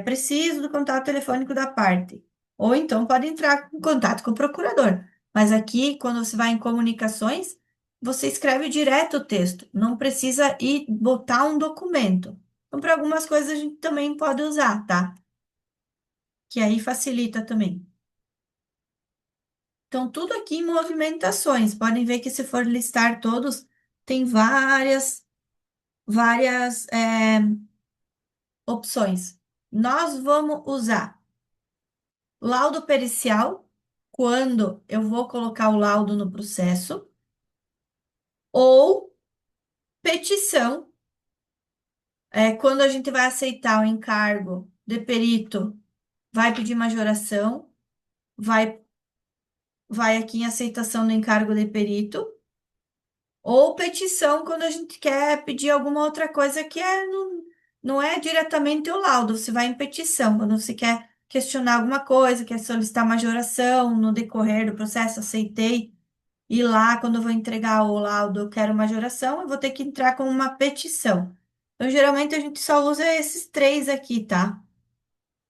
preciso do contato telefônico da parte. Ou então pode entrar em contato com o procurador. Mas aqui, quando você vai em comunicações, você escreve direto o texto. Não precisa ir botar um documento. Então, para algumas coisas a gente também pode usar, tá? Que aí facilita também. Então, tudo aqui em movimentações. Podem ver que se for listar todos, tem várias opções. Nós vamos usar laudo pericial quando eu vou colocar o laudo no processo, ou petição, quando a gente vai aceitar o encargo de perito, vai pedir majoração, vai, vai aqui em aceitação do encargo de perito, ou petição quando a gente quer pedir alguma outra coisa que não é diretamente o laudo, você vai em petição, quando você quer questionar alguma coisa, quer solicitar majoração no decorrer do processo, aceitei, e lá, quando eu vou entregar o laudo, eu quero majoração, eu vou ter que entrar com uma petição. Então, geralmente, a gente só usa esses três aqui, tá?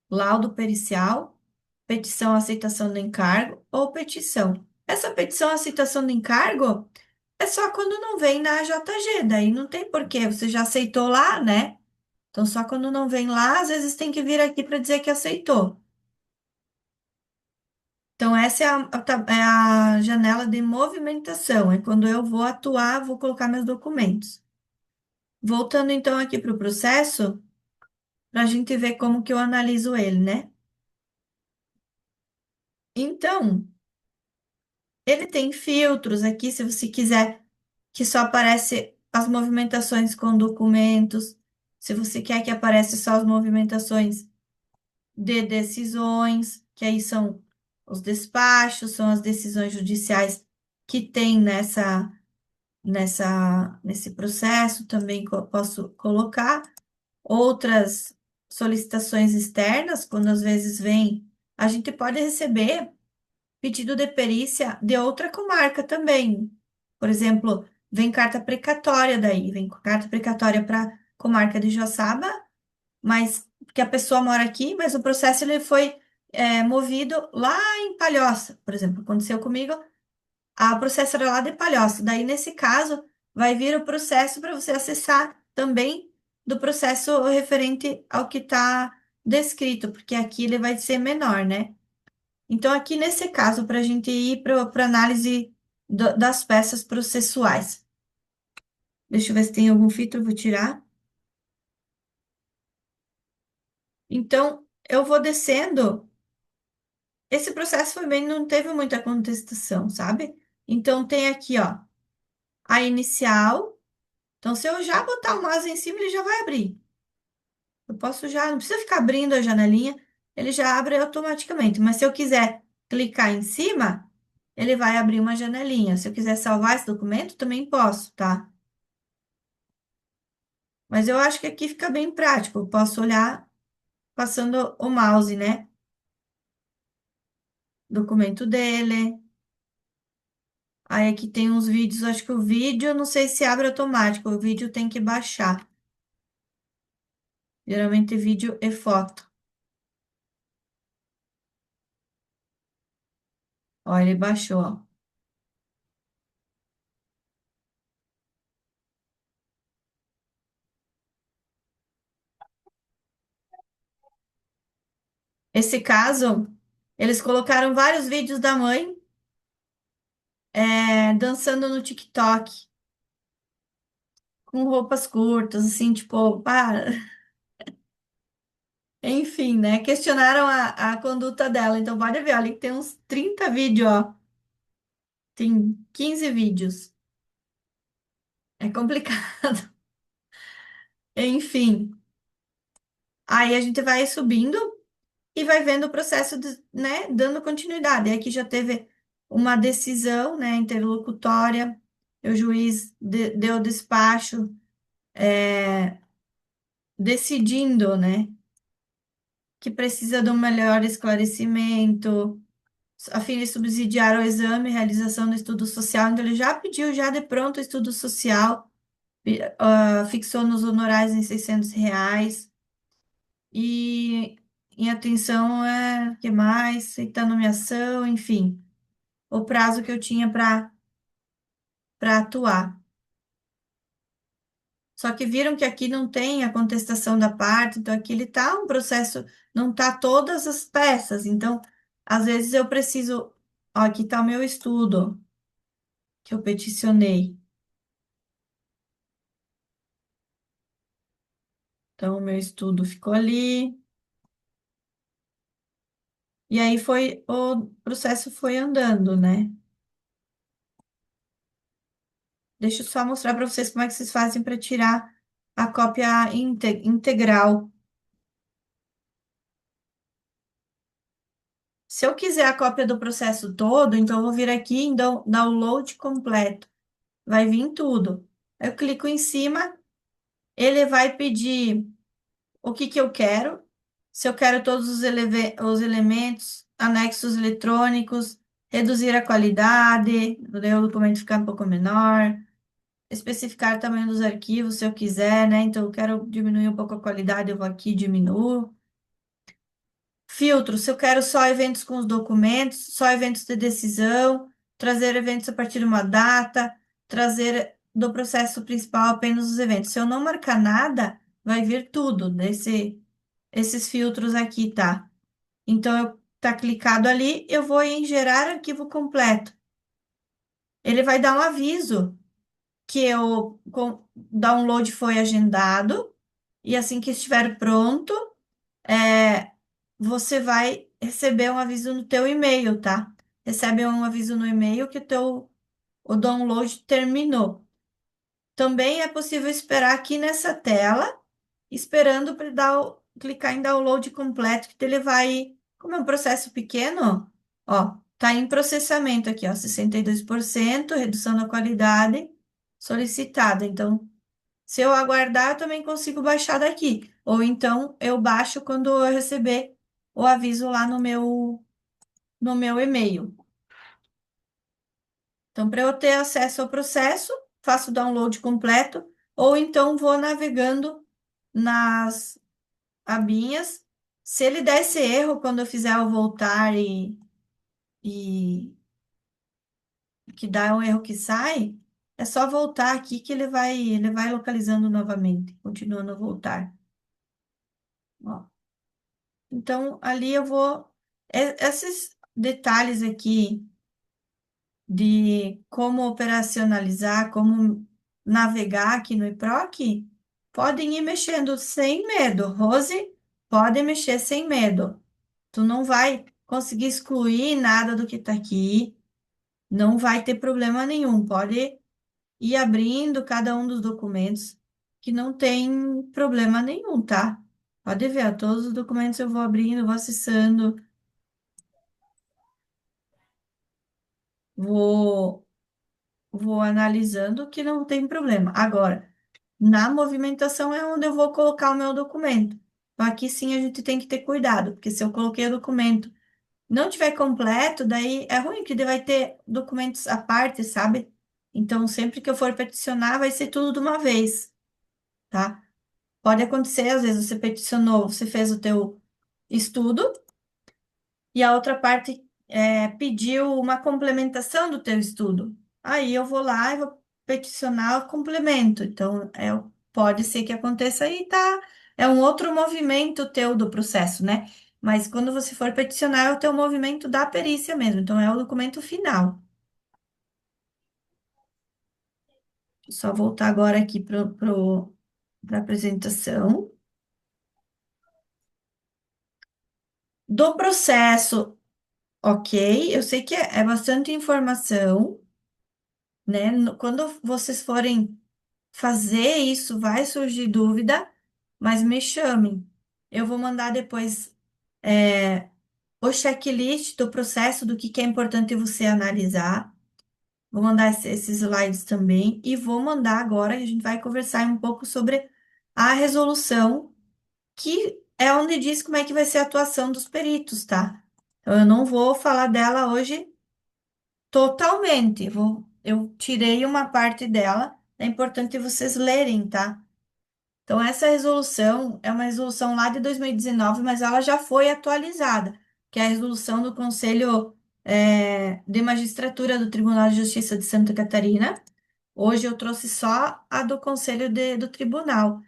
Laudo pericial, petição aceitação do encargo ou petição. Essa petição aceitação do encargo é só quando não vem na JG, daí não tem porquê, você já aceitou lá, né? Então, só quando não vem lá, às vezes tem que vir aqui para dizer que aceitou. Então, essa é é a janela de movimentação, é quando eu vou atuar, vou colocar meus documentos. Voltando então aqui para o processo, para a gente ver como que eu analiso ele, né? Então, ele tem filtros aqui, se você quiser, que só aparece as movimentações com documentos. Se você quer que apareça só as movimentações de decisões, que aí são os despachos, são as decisões judiciais que tem nesse processo, também posso colocar outras solicitações externas, quando às vezes vem, a gente pode receber pedido de perícia de outra comarca também. Por exemplo, vem carta precatória daí, vem carta precatória para comarca de Joaçaba, mas que a pessoa mora aqui, mas o processo ele foi movido lá em Palhoça, por exemplo, aconteceu comigo, a processo era lá de Palhoça. Daí, nesse caso, vai vir o processo para você acessar também do processo referente ao que está descrito, porque aqui ele vai ser menor, né? Então, aqui nesse caso, para a gente ir para análise das peças processuais. Deixa eu ver se tem algum filtro, vou tirar. Então, eu vou descendo. Esse processo foi bem, não teve muita contestação, sabe? Então, tem aqui, ó, a inicial. Então, se eu já botar o mouse em cima, ele já vai abrir. Eu posso já, não precisa ficar abrindo a janelinha, ele já abre automaticamente. Mas se eu quiser clicar em cima, ele vai abrir uma janelinha. Se eu quiser salvar esse documento, também posso, tá? Mas eu acho que aqui fica bem prático. Eu posso olhar passando o mouse, né? Documento dele. Aí aqui tem uns vídeos, acho que o vídeo, não sei se abre automático, o vídeo tem que baixar. Geralmente vídeo e foto. Ó, ele baixou, ó. Esse caso, eles colocaram vários vídeos da mãe dançando no TikTok, com roupas curtas, assim, tipo, pá. Enfim, né? Questionaram a conduta dela. Então, pode ver, ali que tem uns 30 vídeos, ó. Tem 15 vídeos. É complicado. Enfim, aí a gente vai subindo e vai vendo o processo, né, dando continuidade. Aqui já teve uma decisão, né, interlocutória, o juiz deu despacho, decidindo, né, que precisa de um melhor esclarecimento, a fim de subsidiar o exame e realização do estudo social. Então, ele já pediu, já de pronto, o estudo social, fixou nos honorários em R$ 600. E em atenção, que mais? Aceita a nomeação, enfim, o prazo que eu tinha para atuar. Só que viram que aqui não tem a contestação da parte, então aqui ele está um processo, não está todas as peças. Então, às vezes eu preciso, ó, aqui está o meu estudo que eu peticionei. Então, o meu estudo ficou ali. E aí o processo foi andando, né? Deixa eu só mostrar para vocês como é que vocês fazem para tirar a cópia integral. Se eu quiser a cópia do processo todo, então eu vou vir aqui em download completo. Vai vir tudo. Eu clico em cima, ele vai pedir o que que eu quero. Se eu quero todos os elementos, anexos eletrônicos, reduzir a qualidade, daí o documento ficar um pouco menor, especificar o tamanho dos arquivos, se eu quiser, né? Então, eu quero diminuir um pouco a qualidade, eu vou aqui e diminuo. Filtro, se eu quero só eventos com os documentos, só eventos de decisão, trazer eventos a partir de uma data, trazer do processo principal apenas os eventos. Se eu não marcar nada, vai vir tudo esses filtros aqui, tá? Então, tá clicado ali, eu vou em gerar arquivo completo. Ele vai dar um aviso que o download foi agendado e assim que estiver pronto, é, você vai receber um aviso no teu e-mail, tá? Recebe um aviso no e-mail que o download terminou. Também é possível esperar aqui nessa tela, esperando para clicar em download completo, que ele vai, como é um processo pequeno, ó, tá em processamento aqui, ó, 62%, redução da qualidade solicitada. Então, se eu aguardar, eu também consigo baixar daqui. Ou então eu baixo quando eu receber o aviso lá no meu e-mail. Então, para eu ter acesso ao processo, faço o download completo, ou então vou navegando nas abinhas. Se ele der esse erro quando eu fizer o voltar e que dá um erro que sai, é só voltar aqui que ele vai localizando novamente, continuando a voltar. Ó. Então, ali eu vou. Esses detalhes aqui de como operacionalizar, como navegar aqui no EPROC, podem ir mexendo sem medo. Rose, pode mexer sem medo. Tu não vai conseguir excluir nada do que está aqui, não vai ter problema nenhum. Pode ir abrindo cada um dos documentos, que não tem problema nenhum, tá? Pode ver, ó, todos os documentos eu vou abrindo, vou acessando. Vou, vou analisando que não tem problema. Agora, na movimentação é onde eu vou colocar o meu documento. Então, aqui sim a gente tem que ter cuidado, porque se eu coloquei o documento não tiver completo, daí é ruim, porque daí vai ter documentos à parte, sabe? Então, sempre que eu for peticionar, vai ser tudo de uma vez, tá? Pode acontecer, às vezes você peticionou, você fez o teu estudo, e a outra parte pediu uma complementação do teu estudo. Aí eu vou lá e vou peticionar o complemento. Então, pode ser que aconteça aí, tá? É um outro movimento teu do processo, né? Mas quando você for peticionar, é o teu movimento da perícia mesmo. Então, é o documento final. Só voltar agora aqui para a apresentação. Do processo, ok. Eu sei que é bastante informação, né? Quando vocês forem fazer isso, vai surgir dúvida, mas me chamem. Eu vou mandar depois o checklist do processo, do que é importante você analisar. Vou mandar esses slides também e vou mandar agora, a gente vai conversar um pouco sobre a resolução, que é onde diz como é que vai ser a atuação dos peritos, tá? Então, eu não vou falar dela hoje totalmente, eu tirei uma parte dela, é importante vocês lerem, tá? Então, essa resolução é uma resolução lá de 2019, mas ela já foi atualizada, que é a resolução do Conselho, de Magistratura do Tribunal de Justiça de Santa Catarina. Hoje eu trouxe só a do Conselho do Tribunal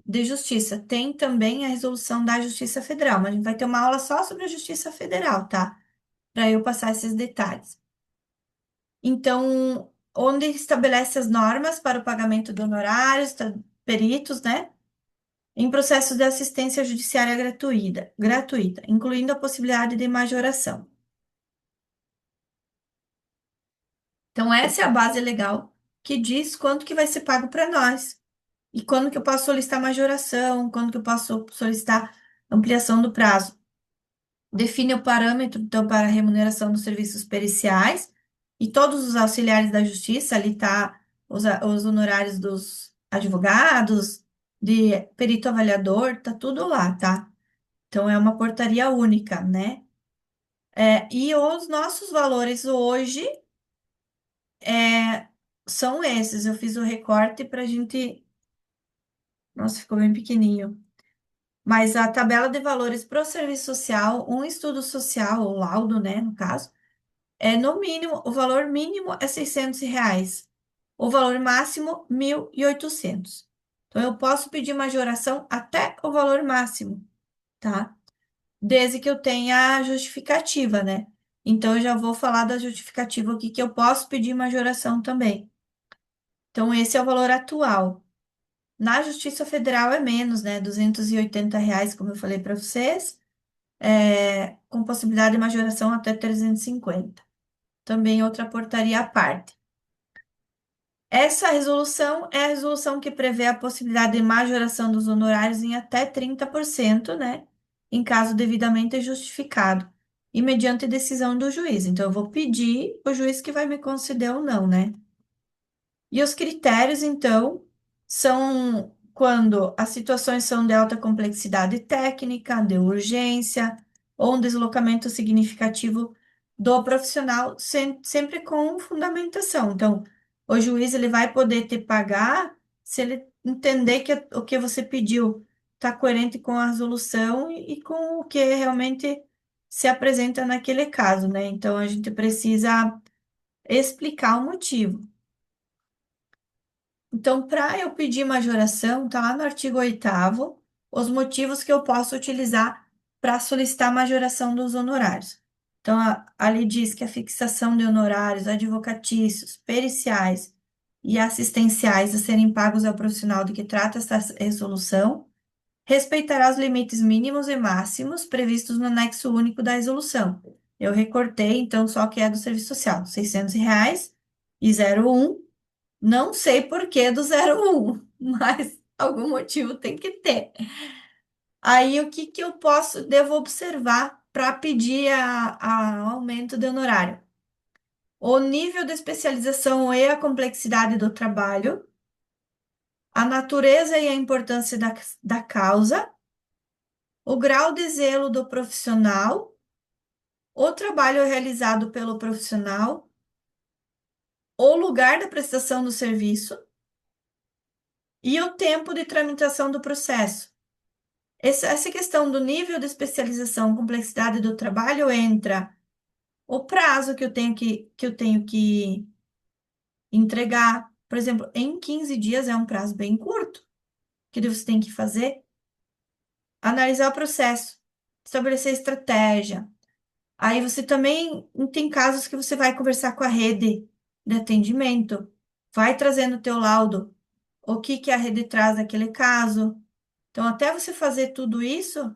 de Justiça. Tem também a resolução da Justiça Federal, mas a gente vai ter uma aula só sobre a Justiça Federal, tá? Para eu passar esses detalhes. Então, onde estabelece as normas para o pagamento de honorários, peritos, né? Em processos de assistência judiciária gratuita, incluindo a possibilidade de majoração. Então, essa é a base legal que diz quanto que vai ser pago para nós. E quando que eu posso solicitar majoração, quando que eu posso solicitar ampliação do prazo. Define o parâmetro, então, para a remuneração dos serviços periciais e todos os auxiliares da justiça, ali tá os honorários dos advogados, de perito avaliador, tá tudo lá, tá? Então, é uma portaria única, né? E os nossos valores hoje são esses. Eu fiz o recorte para a gente. Nossa, ficou bem pequenininho. Mas a tabela de valores para o serviço social, um estudo social, ou laudo, né, no caso, no mínimo, o valor mínimo é R$ 600. O valor máximo, 1.800. Então, eu posso pedir majoração até o valor máximo, tá? Desde que eu tenha a justificativa, né? Então, eu já vou falar da justificativa aqui, que eu posso pedir majoração também. Então, esse é o valor atual. Na Justiça Federal é menos, né? R$ 280, como eu falei para vocês, com possibilidade de majoração até 350. Também outra portaria à parte. Essa resolução é a resolução que prevê a possibilidade de majoração dos honorários em até 30%, né? Em caso devidamente justificado, e mediante decisão do juiz. Então, eu vou pedir o juiz que vai me conceder ou não, né? E os critérios, então, são quando as situações são de alta complexidade técnica, de urgência, ou um deslocamento significativo do profissional, sempre com fundamentação. Então, o juiz ele vai poder te pagar se ele entender que o que você pediu está coerente com a resolução e com o que realmente se apresenta naquele caso, né? Então, a gente precisa explicar o motivo. Então, para eu pedir majoração, está lá no artigo 8º, os motivos que eu posso utilizar para solicitar majoração dos honorários. Então, ali diz que a fixação de honorários advocatícios, periciais e assistenciais a serem pagos ao profissional de que trata esta resolução respeitará os limites mínimos e máximos previstos no anexo único da resolução. Eu recortei, então, só que é do serviço social, R$ 600 e 0,1. Não sei por que do 0,1, mas algum motivo tem que ter. Aí, o que que eu devo observar para pedir a aumento de honorário? O nível de especialização e a complexidade do trabalho, a natureza e a importância da causa, o grau de zelo do profissional, o trabalho realizado pelo profissional, o lugar da prestação do serviço e o tempo de tramitação do processo. Essa questão do nível de especialização, complexidade do trabalho entra o prazo que eu tenho que entregar. Por exemplo, em 15 dias é um prazo bem curto, que você tem que fazer. Analisar o processo, estabelecer estratégia. Aí você também tem casos que você vai conversar com a rede de atendimento, vai trazendo o teu laudo, o que que a rede traz naquele caso. Então, até você fazer tudo isso,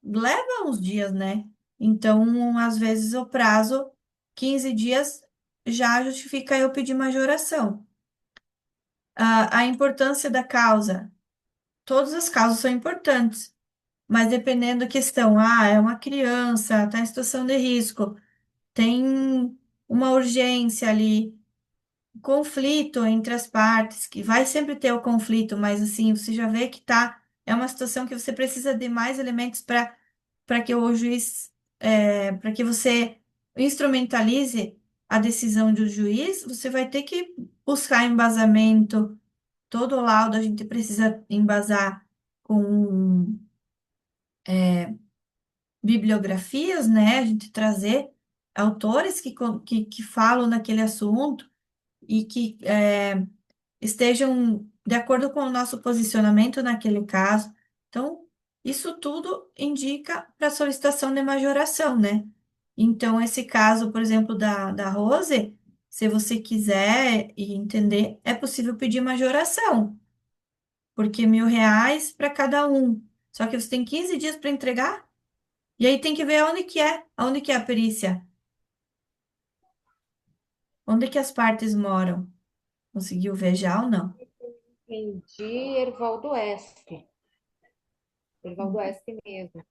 leva uns dias, né? Então, às vezes, o prazo, 15 dias, já justifica eu pedir majoração. A importância da causa. Todas as causas são importantes, mas dependendo da questão, é uma criança, está em situação de risco, tem uma urgência ali, conflito entre as partes, que vai sempre ter o conflito, mas assim, você já vê que é uma situação que você precisa de mais elementos para que o juiz, para que você instrumentalize a decisão do juiz, você vai ter que buscar embasamento. Todo o laudo a gente precisa embasar com bibliografias, né? A gente trazer autores que falam naquele assunto e que estejam de acordo com o nosso posicionamento naquele caso. Então, isso tudo indica para solicitação de majoração, né? Então, esse caso, por exemplo, da Rose, se você quiser e entender, é possível pedir majoração, porque R$ 1.000 para cada um. Só que você tem 15 dias para entregar, e aí tem que ver onde que é a perícia, onde que as partes moram. Conseguiu ver já ou não? Entendi, Ervaldo Oeste. Ervaldo Oeste mesmo.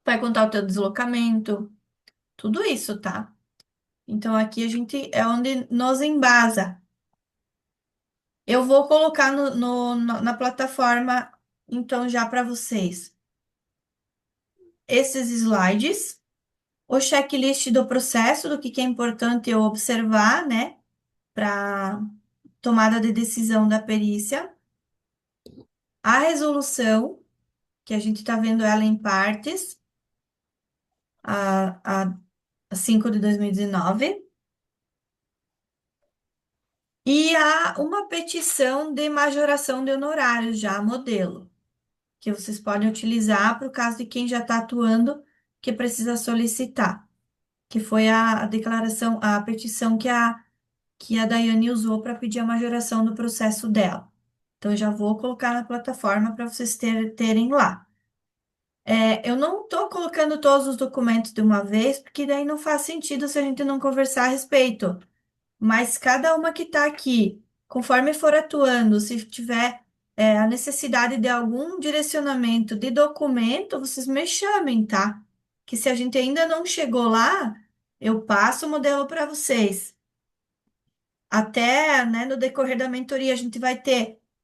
Vai contar o teu deslocamento, tudo isso, tá? Então aqui a gente é onde nos embasa. Eu vou colocar na plataforma, então, já para vocês, esses slides, o checklist do processo, do que é importante eu observar, né, para tomada de decisão da perícia, a resolução, que a gente está vendo ela em partes, a 5 de 2019, e há uma petição de majoração de honorários, já modelo, que vocês podem utilizar para o caso de quem já está atuando, que precisa solicitar, que foi a declaração, a petição que a Daiane usou para pedir a majoração do processo dela. Então, eu já vou colocar na plataforma para vocês terem lá. Eu não estou colocando todos os documentos de uma vez, porque daí não faz sentido se a gente não conversar a respeito. Mas cada uma que está aqui, conforme for atuando, se tiver a necessidade de algum direcionamento de documento, vocês me chamem, tá? Que se a gente ainda não chegou lá, eu passo o modelo para vocês. Até, né, no decorrer da mentoria, a gente vai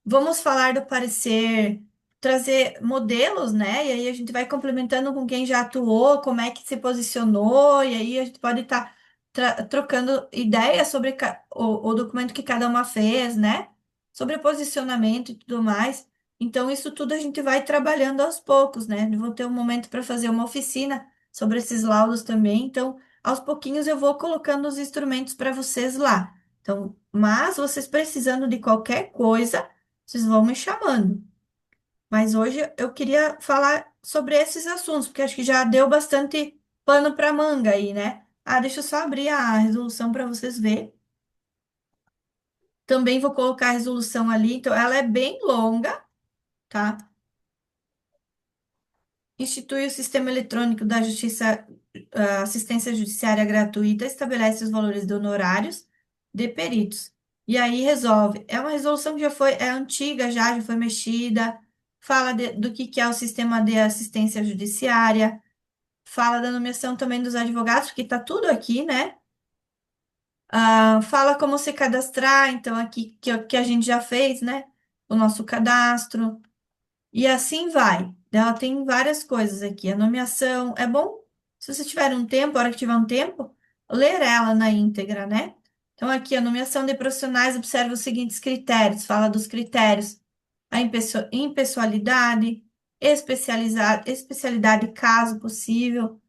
vamos falar do parecer, trazer modelos, né? E aí a gente vai complementando com quem já atuou, como é que se posicionou, e aí a gente pode estar trocando ideias sobre o documento que cada uma fez, né? Sobre posicionamento e tudo mais. Então, isso tudo a gente vai trabalhando aos poucos, né? Eu vou ter um momento para fazer uma oficina sobre esses laudos também. Então, aos pouquinhos eu vou colocando os instrumentos para vocês lá. Então, mas vocês precisando de qualquer coisa, vocês vão me chamando. Mas hoje eu queria falar sobre esses assuntos, porque acho que já deu bastante pano para manga aí, né? Deixa eu só abrir a resolução para vocês verem. Também vou colocar a resolução ali, então ela é bem longa, tá? Institui o Sistema Eletrônico da Justiça, Assistência Judiciária Gratuita, estabelece os valores de honorários de peritos. E aí resolve. É uma resolução que é antiga, já foi mexida, fala do que é o sistema de assistência judiciária, fala da nomeação também dos advogados, porque está tudo aqui, né? Fala como se cadastrar, então aqui que a gente já fez, né? O nosso cadastro. E assim vai. Ela tem várias coisas aqui. A nomeação é bom, se você tiver um tempo, a hora que tiver um tempo, ler ela na íntegra, né? Então, aqui, a nomeação de profissionais observa os seguintes critérios, fala dos critérios: a impessoalidade, especialidade, caso possível,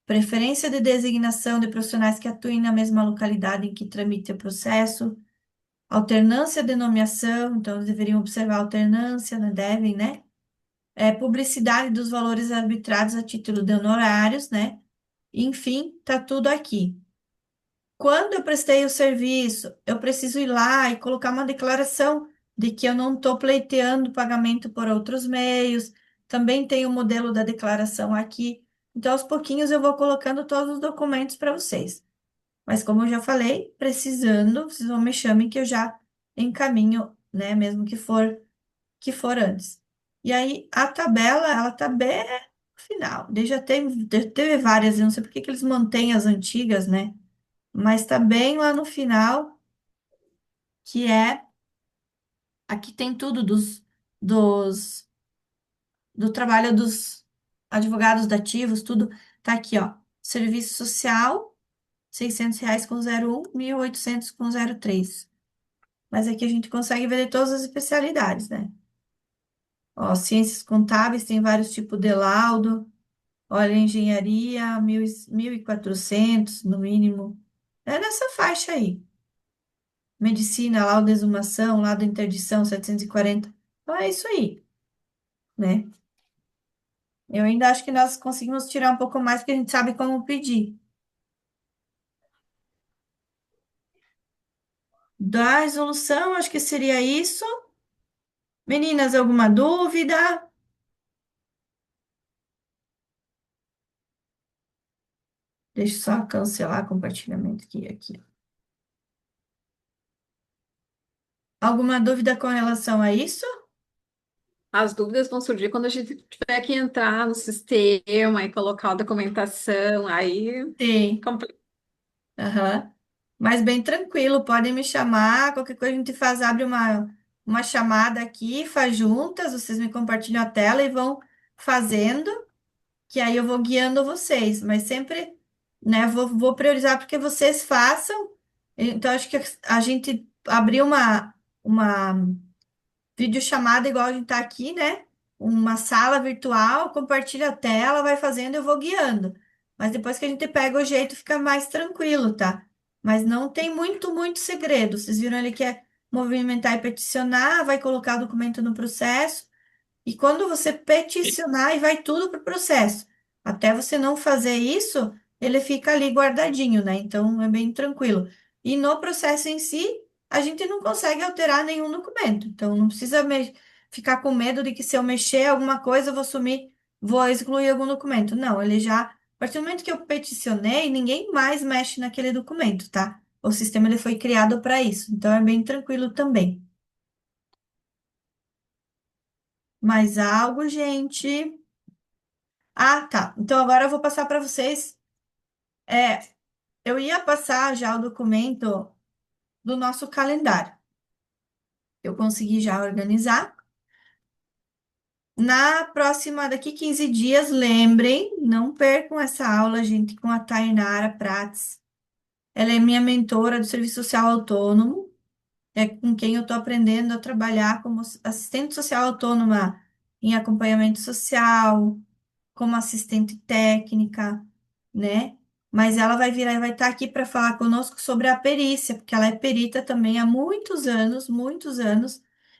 preferência de designação de profissionais que atuem na mesma localidade em que tramite o processo, alternância de nomeação, então, eles deveriam observar a alternância, né? Devem, né? Publicidade dos valores arbitrados a título de honorários, né? Enfim, tá tudo aqui. Quando eu prestei o serviço, eu preciso ir lá e colocar uma declaração de que eu não estou pleiteando pagamento por outros meios. Também tem o modelo da declaração aqui. Então, aos pouquinhos, eu vou colocando todos os documentos para vocês. Mas como eu já falei, precisando, vocês vão me chamem que eu já encaminho, né? Mesmo que for antes. E aí a tabela, ela tá bem no final. Já teve várias, eu não sei por que que eles mantêm as antigas, né? Mas tá bem lá no final, que é aqui tem tudo dos do trabalho dos advogados dativos, tudo tá aqui, ó. Serviço social, R$ 600 com 01, 1.800 com 03. Mas aqui a gente consegue ver todas as especialidades, né? Ó, ciências contábeis tem vários tipos de laudo. Olha, engenharia, 1.400 no mínimo. É nessa faixa aí. Medicina, laudo de exumação, laudo de interdição, 740. Então é isso aí, né? Eu ainda acho que nós conseguimos tirar um pouco mais, porque a gente sabe como pedir. Da resolução, acho que seria isso. Meninas, alguma dúvida? Deixa eu só cancelar compartilhamento aqui. Alguma dúvida com relação a isso? As dúvidas vão surgir quando a gente tiver que entrar no sistema e colocar a documentação, aí Sim. complica. Aham. Mas bem tranquilo, podem me chamar, qualquer coisa a gente faz, abre uma chamada aqui, faz juntas, vocês me compartilham a tela e vão fazendo, que aí eu vou guiando vocês, mas sempre, né, vou priorizar porque vocês façam. Então, acho que a gente abriu uma videochamada igual a gente tá aqui, né? Uma sala virtual, compartilha a tela, vai fazendo, eu vou guiando. Mas depois que a gente pega o jeito, fica mais tranquilo, tá? Mas não tem muito segredo. Vocês viram ali que é movimentar e peticionar, vai colocar o documento no processo. E quando você peticionar, e vai tudo para o processo. Até você não fazer isso, ele fica ali guardadinho, né? Então é bem tranquilo. E no processo em si, a gente não consegue alterar nenhum documento. Então não precisa ficar com medo de que se eu mexer alguma coisa, eu vou sumir, vou excluir algum documento. Não, ele já, a partir do momento que eu peticionei, ninguém mais mexe naquele documento, tá? O sistema ele foi criado para isso. Então é bem tranquilo também. Mais algo, gente? Ah, tá. Então agora eu vou passar para vocês. É, eu ia passar já o documento do nosso calendário. Eu consegui já organizar. Na próxima, daqui 15 dias, lembrem, não percam essa aula, gente, com a Tainara Prats. Ela é minha mentora do Serviço Social Autônomo, é com quem eu estou aprendendo a trabalhar como assistente social autônoma em acompanhamento social, como assistente técnica, né? Mas ela vai virar e vai estar aqui para falar conosco sobre a perícia, porque ela é perita também há muitos anos,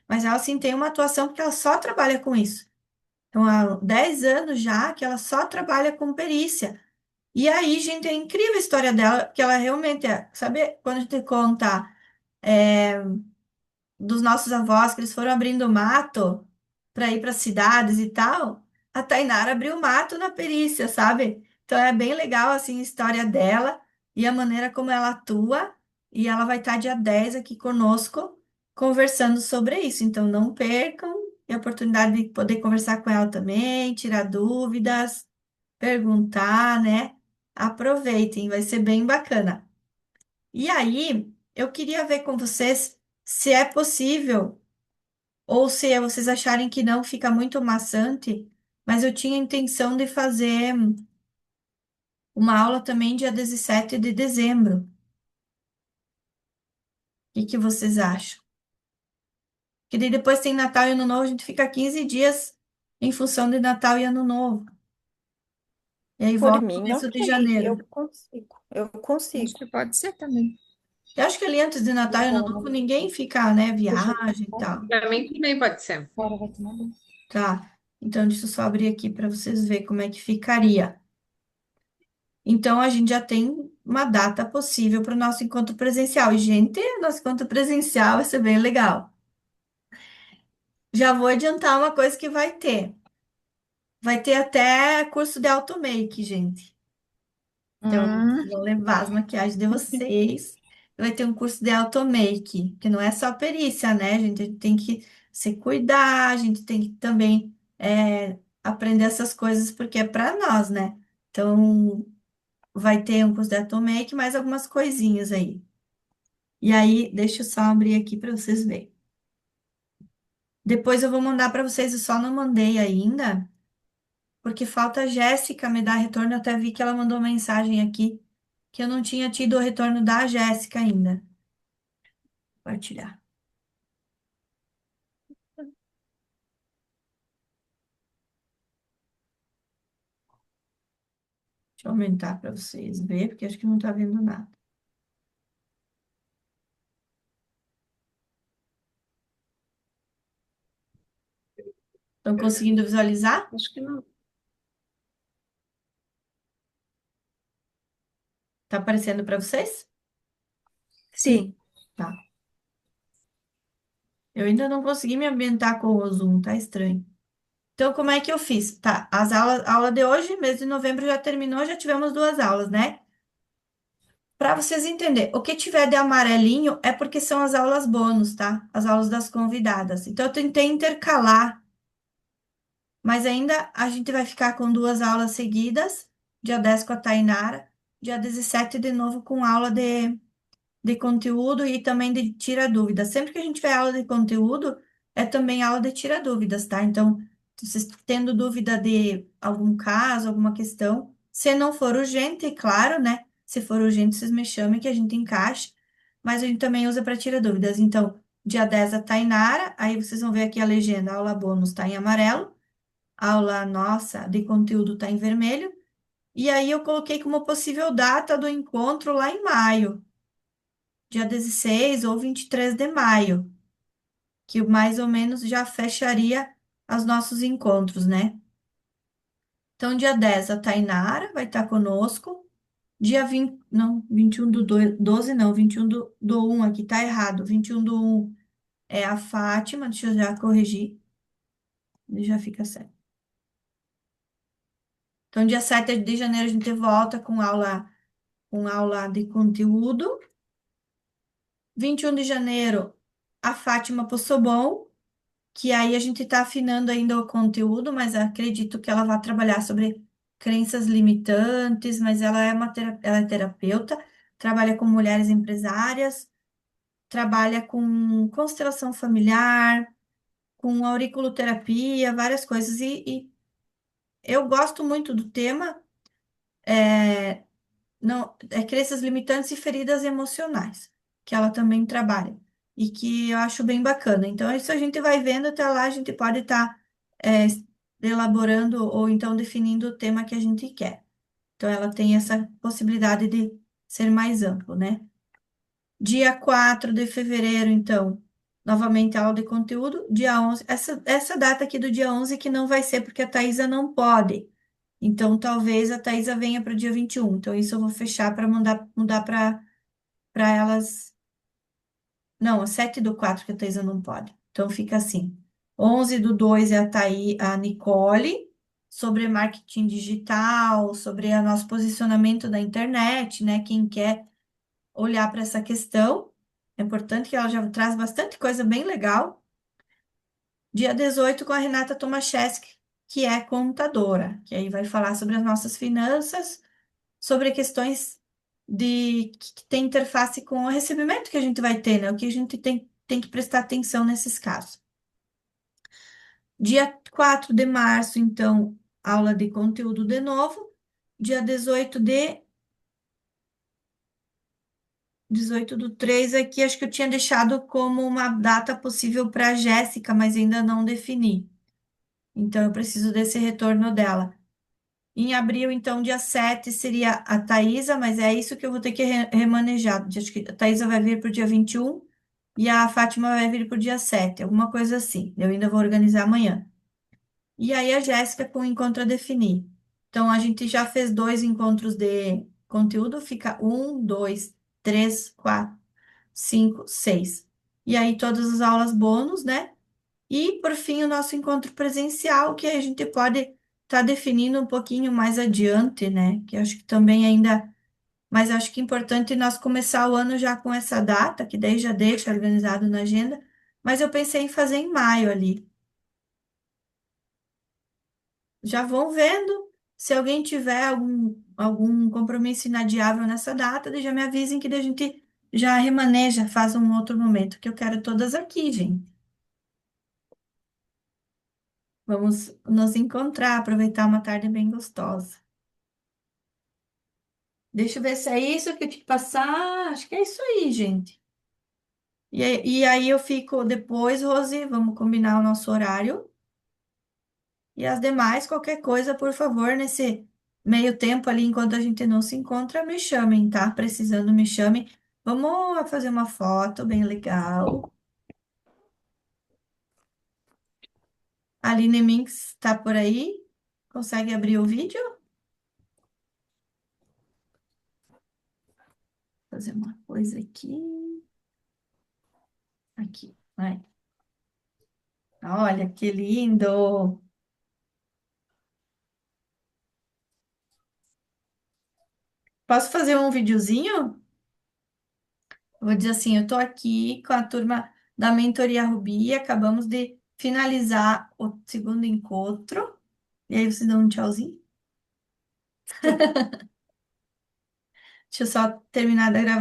mas ela sim tem uma atuação porque ela só trabalha com isso. Então, há 10 anos já que ela só trabalha com perícia. E aí, gente, é incrível a história dela, porque ela realmente é, sabe, quando a gente conta dos nossos avós, que eles foram abrindo mato para ir para cidades e tal, a Tainara abriu mato na perícia, sabe? Então é bem legal assim a história dela e a maneira como ela atua, e ela vai estar dia 10 aqui conosco conversando sobre isso. Então não percam a oportunidade de poder conversar com ela também, tirar dúvidas, perguntar, né? Aproveitem, vai ser bem bacana. E aí, eu queria ver com vocês se é possível, ou se vocês acharem que não, fica muito maçante, mas eu tinha intenção de fazer uma aula também dia 17 de dezembro. O que que vocês acham? Que daí depois tem Natal e Ano Novo, a gente fica 15 dias em função de Natal e Ano Novo. E aí Por volta no mim, começo de ok, eu janeiro. consigo, eu Acho consigo. que pode ser também. Eu acho que ali antes de Natal e Ano Novo ninguém fica, né, viagem e tal. Para mim também pode ser. Agora vai tomar banho. Tá? Então, deixa eu só abrir aqui para vocês verem como é que ficaria. Então, a gente já tem uma data possível para o nosso encontro presencial. E, gente, nosso encontro presencial vai ser bem legal. Já vou adiantar uma coisa que vai ter. Vai ter até curso de automake, gente. Então, Hum, vou levar as maquiagens de vocês. Vai ter um curso de automake, que não é só perícia, né? A gente tem que se cuidar, a gente tem que também aprender essas coisas, porque é para nós, né? Então, vai ter um curso de automake, mais algumas coisinhas aí. E aí, deixa eu só abrir aqui para vocês verem. Depois eu vou mandar para vocês, eu só não mandei ainda, porque falta a Jéssica me dar retorno. Eu até vi que ela mandou mensagem aqui, que eu não tinha tido o retorno da Jéssica ainda. Compartilhar. Deixa eu aumentar para vocês verem, porque acho que não está vendo nada. Estão conseguindo visualizar? Acho que não. Tá aparecendo para vocês? sim. Tá. Eu ainda não consegui me ambientar com o Zoom, tá estranho. Então, como é que eu fiz? Tá, a aula de hoje, mês de novembro já terminou, já tivemos 2 aulas, né? Para vocês entenderem, o que tiver de amarelinho é porque são as aulas bônus, tá? As aulas das convidadas. Então, eu tentei intercalar, mas ainda a gente vai ficar com 2 aulas seguidas, dia 10 com a Tainara, dia 17 de novo com aula de conteúdo e também de tira dúvidas. Sempre que a gente tiver aula de conteúdo, é também aula de tira dúvidas, tá? Então, vocês tendo dúvida de algum caso, alguma questão, se não for urgente, claro, né? Se for urgente, vocês me chamem que a gente encaixa, mas a gente também usa para tirar dúvidas. Então, dia 10 a Tainara, aí vocês vão ver aqui a legenda, aula bônus está em amarelo, aula nossa de conteúdo está em vermelho, e aí eu coloquei como possível data do encontro lá em maio, dia 16 ou 23 de maio, que mais ou menos já fecharia os nossos encontros, né? Então, dia 10 a Tainara vai estar conosco. Dia 20 não, 21 do 12 não, 21 do 1 aqui, tá errado. 21 do 1 é a Fátima, deixa eu já corrigir, e já fica certo. Então, dia 7 de janeiro a gente volta com aula de conteúdo. 21 de janeiro, a Fátima Possobon, que aí a gente está afinando ainda o conteúdo, mas acredito que ela vai trabalhar sobre crenças limitantes, mas ela é ela é terapeuta, trabalha com mulheres empresárias, trabalha com constelação familiar, com auriculoterapia, várias coisas, e eu gosto muito do tema, não, é crenças limitantes e feridas emocionais, que ela também trabalha, e que eu acho bem bacana. Então, isso a gente vai vendo até lá, a gente pode estar elaborando ou então definindo o tema que a gente quer. Então, ela tem essa possibilidade de ser mais amplo, né? Dia 4 de fevereiro, então, novamente aula de conteúdo. Dia 11, essa data aqui do dia 11 que não vai ser porque a Thaisa não pode. Então, talvez a Thaisa venha para o dia 21. Então, isso eu vou fechar para mudar para elas. Não, 7/4 que a Thaisa não pode. Então, fica assim. 11/2 é a Nicole, sobre marketing digital, sobre o nosso posicionamento na internet, né? Quem quer olhar para essa questão. É importante que ela já traz bastante coisa bem legal. Dia 18 com a Renata Tomaszewski, que é contadora, que aí vai falar sobre as nossas finanças, sobre questões que tem interface com o recebimento que a gente vai ter, né? O que a gente tem que prestar atenção nesses casos. Dia 4 de março, então, aula de conteúdo de novo. Dia 18/3 aqui, acho que eu tinha deixado como uma data possível para a Jéssica, mas ainda não defini. Então, eu preciso desse retorno dela. Em abril, então, dia 7 seria a Thaisa, mas é isso que eu vou ter que remanejar. Acho que a Thaisa vai vir para o dia 21 e a Fátima vai vir para o dia 7, alguma coisa assim. Eu ainda vou organizar amanhã. E aí a Jéssica com o encontro a definir. Então, a gente já fez 2 encontros de conteúdo, fica 1, 2, 3, 4, 5, 6. E aí todas as aulas bônus, né? E, por fim, o nosso encontro presencial, que a gente pode estar definindo um pouquinho mais adiante, né? Que eu acho que também ainda mas acho que é importante nós começar o ano já com essa data, que daí já deixa organizado na agenda, mas eu pensei em fazer em maio ali. Já vão vendo. Se alguém tiver algum compromisso inadiável nessa data, daí já me avisem que daí a gente já remaneja, faz um outro momento, que eu quero todas aqui, gente. Vamos nos encontrar, aproveitar uma tarde bem gostosa. Deixa eu ver se é isso que eu te passar. Acho que é isso aí, gente. E aí eu fico depois, Rose, vamos combinar o nosso horário. E as demais, qualquer coisa, por favor, nesse meio tempo ali, enquanto a gente não se encontra, me chamem, tá? Precisando, me chamem. Vamos fazer uma foto bem legal. A Aline Minx tá por aí? Consegue abrir o vídeo? Fazer uma coisa aqui. Aqui, vai. Olha que lindo! Posso fazer um videozinho? Eu vou dizer assim, eu tô aqui com a turma da Mentoria Rubi, acabamos de finalizar o segundo encontro. E aí vocês dão um tchauzinho? Deixa eu só terminar da gravação.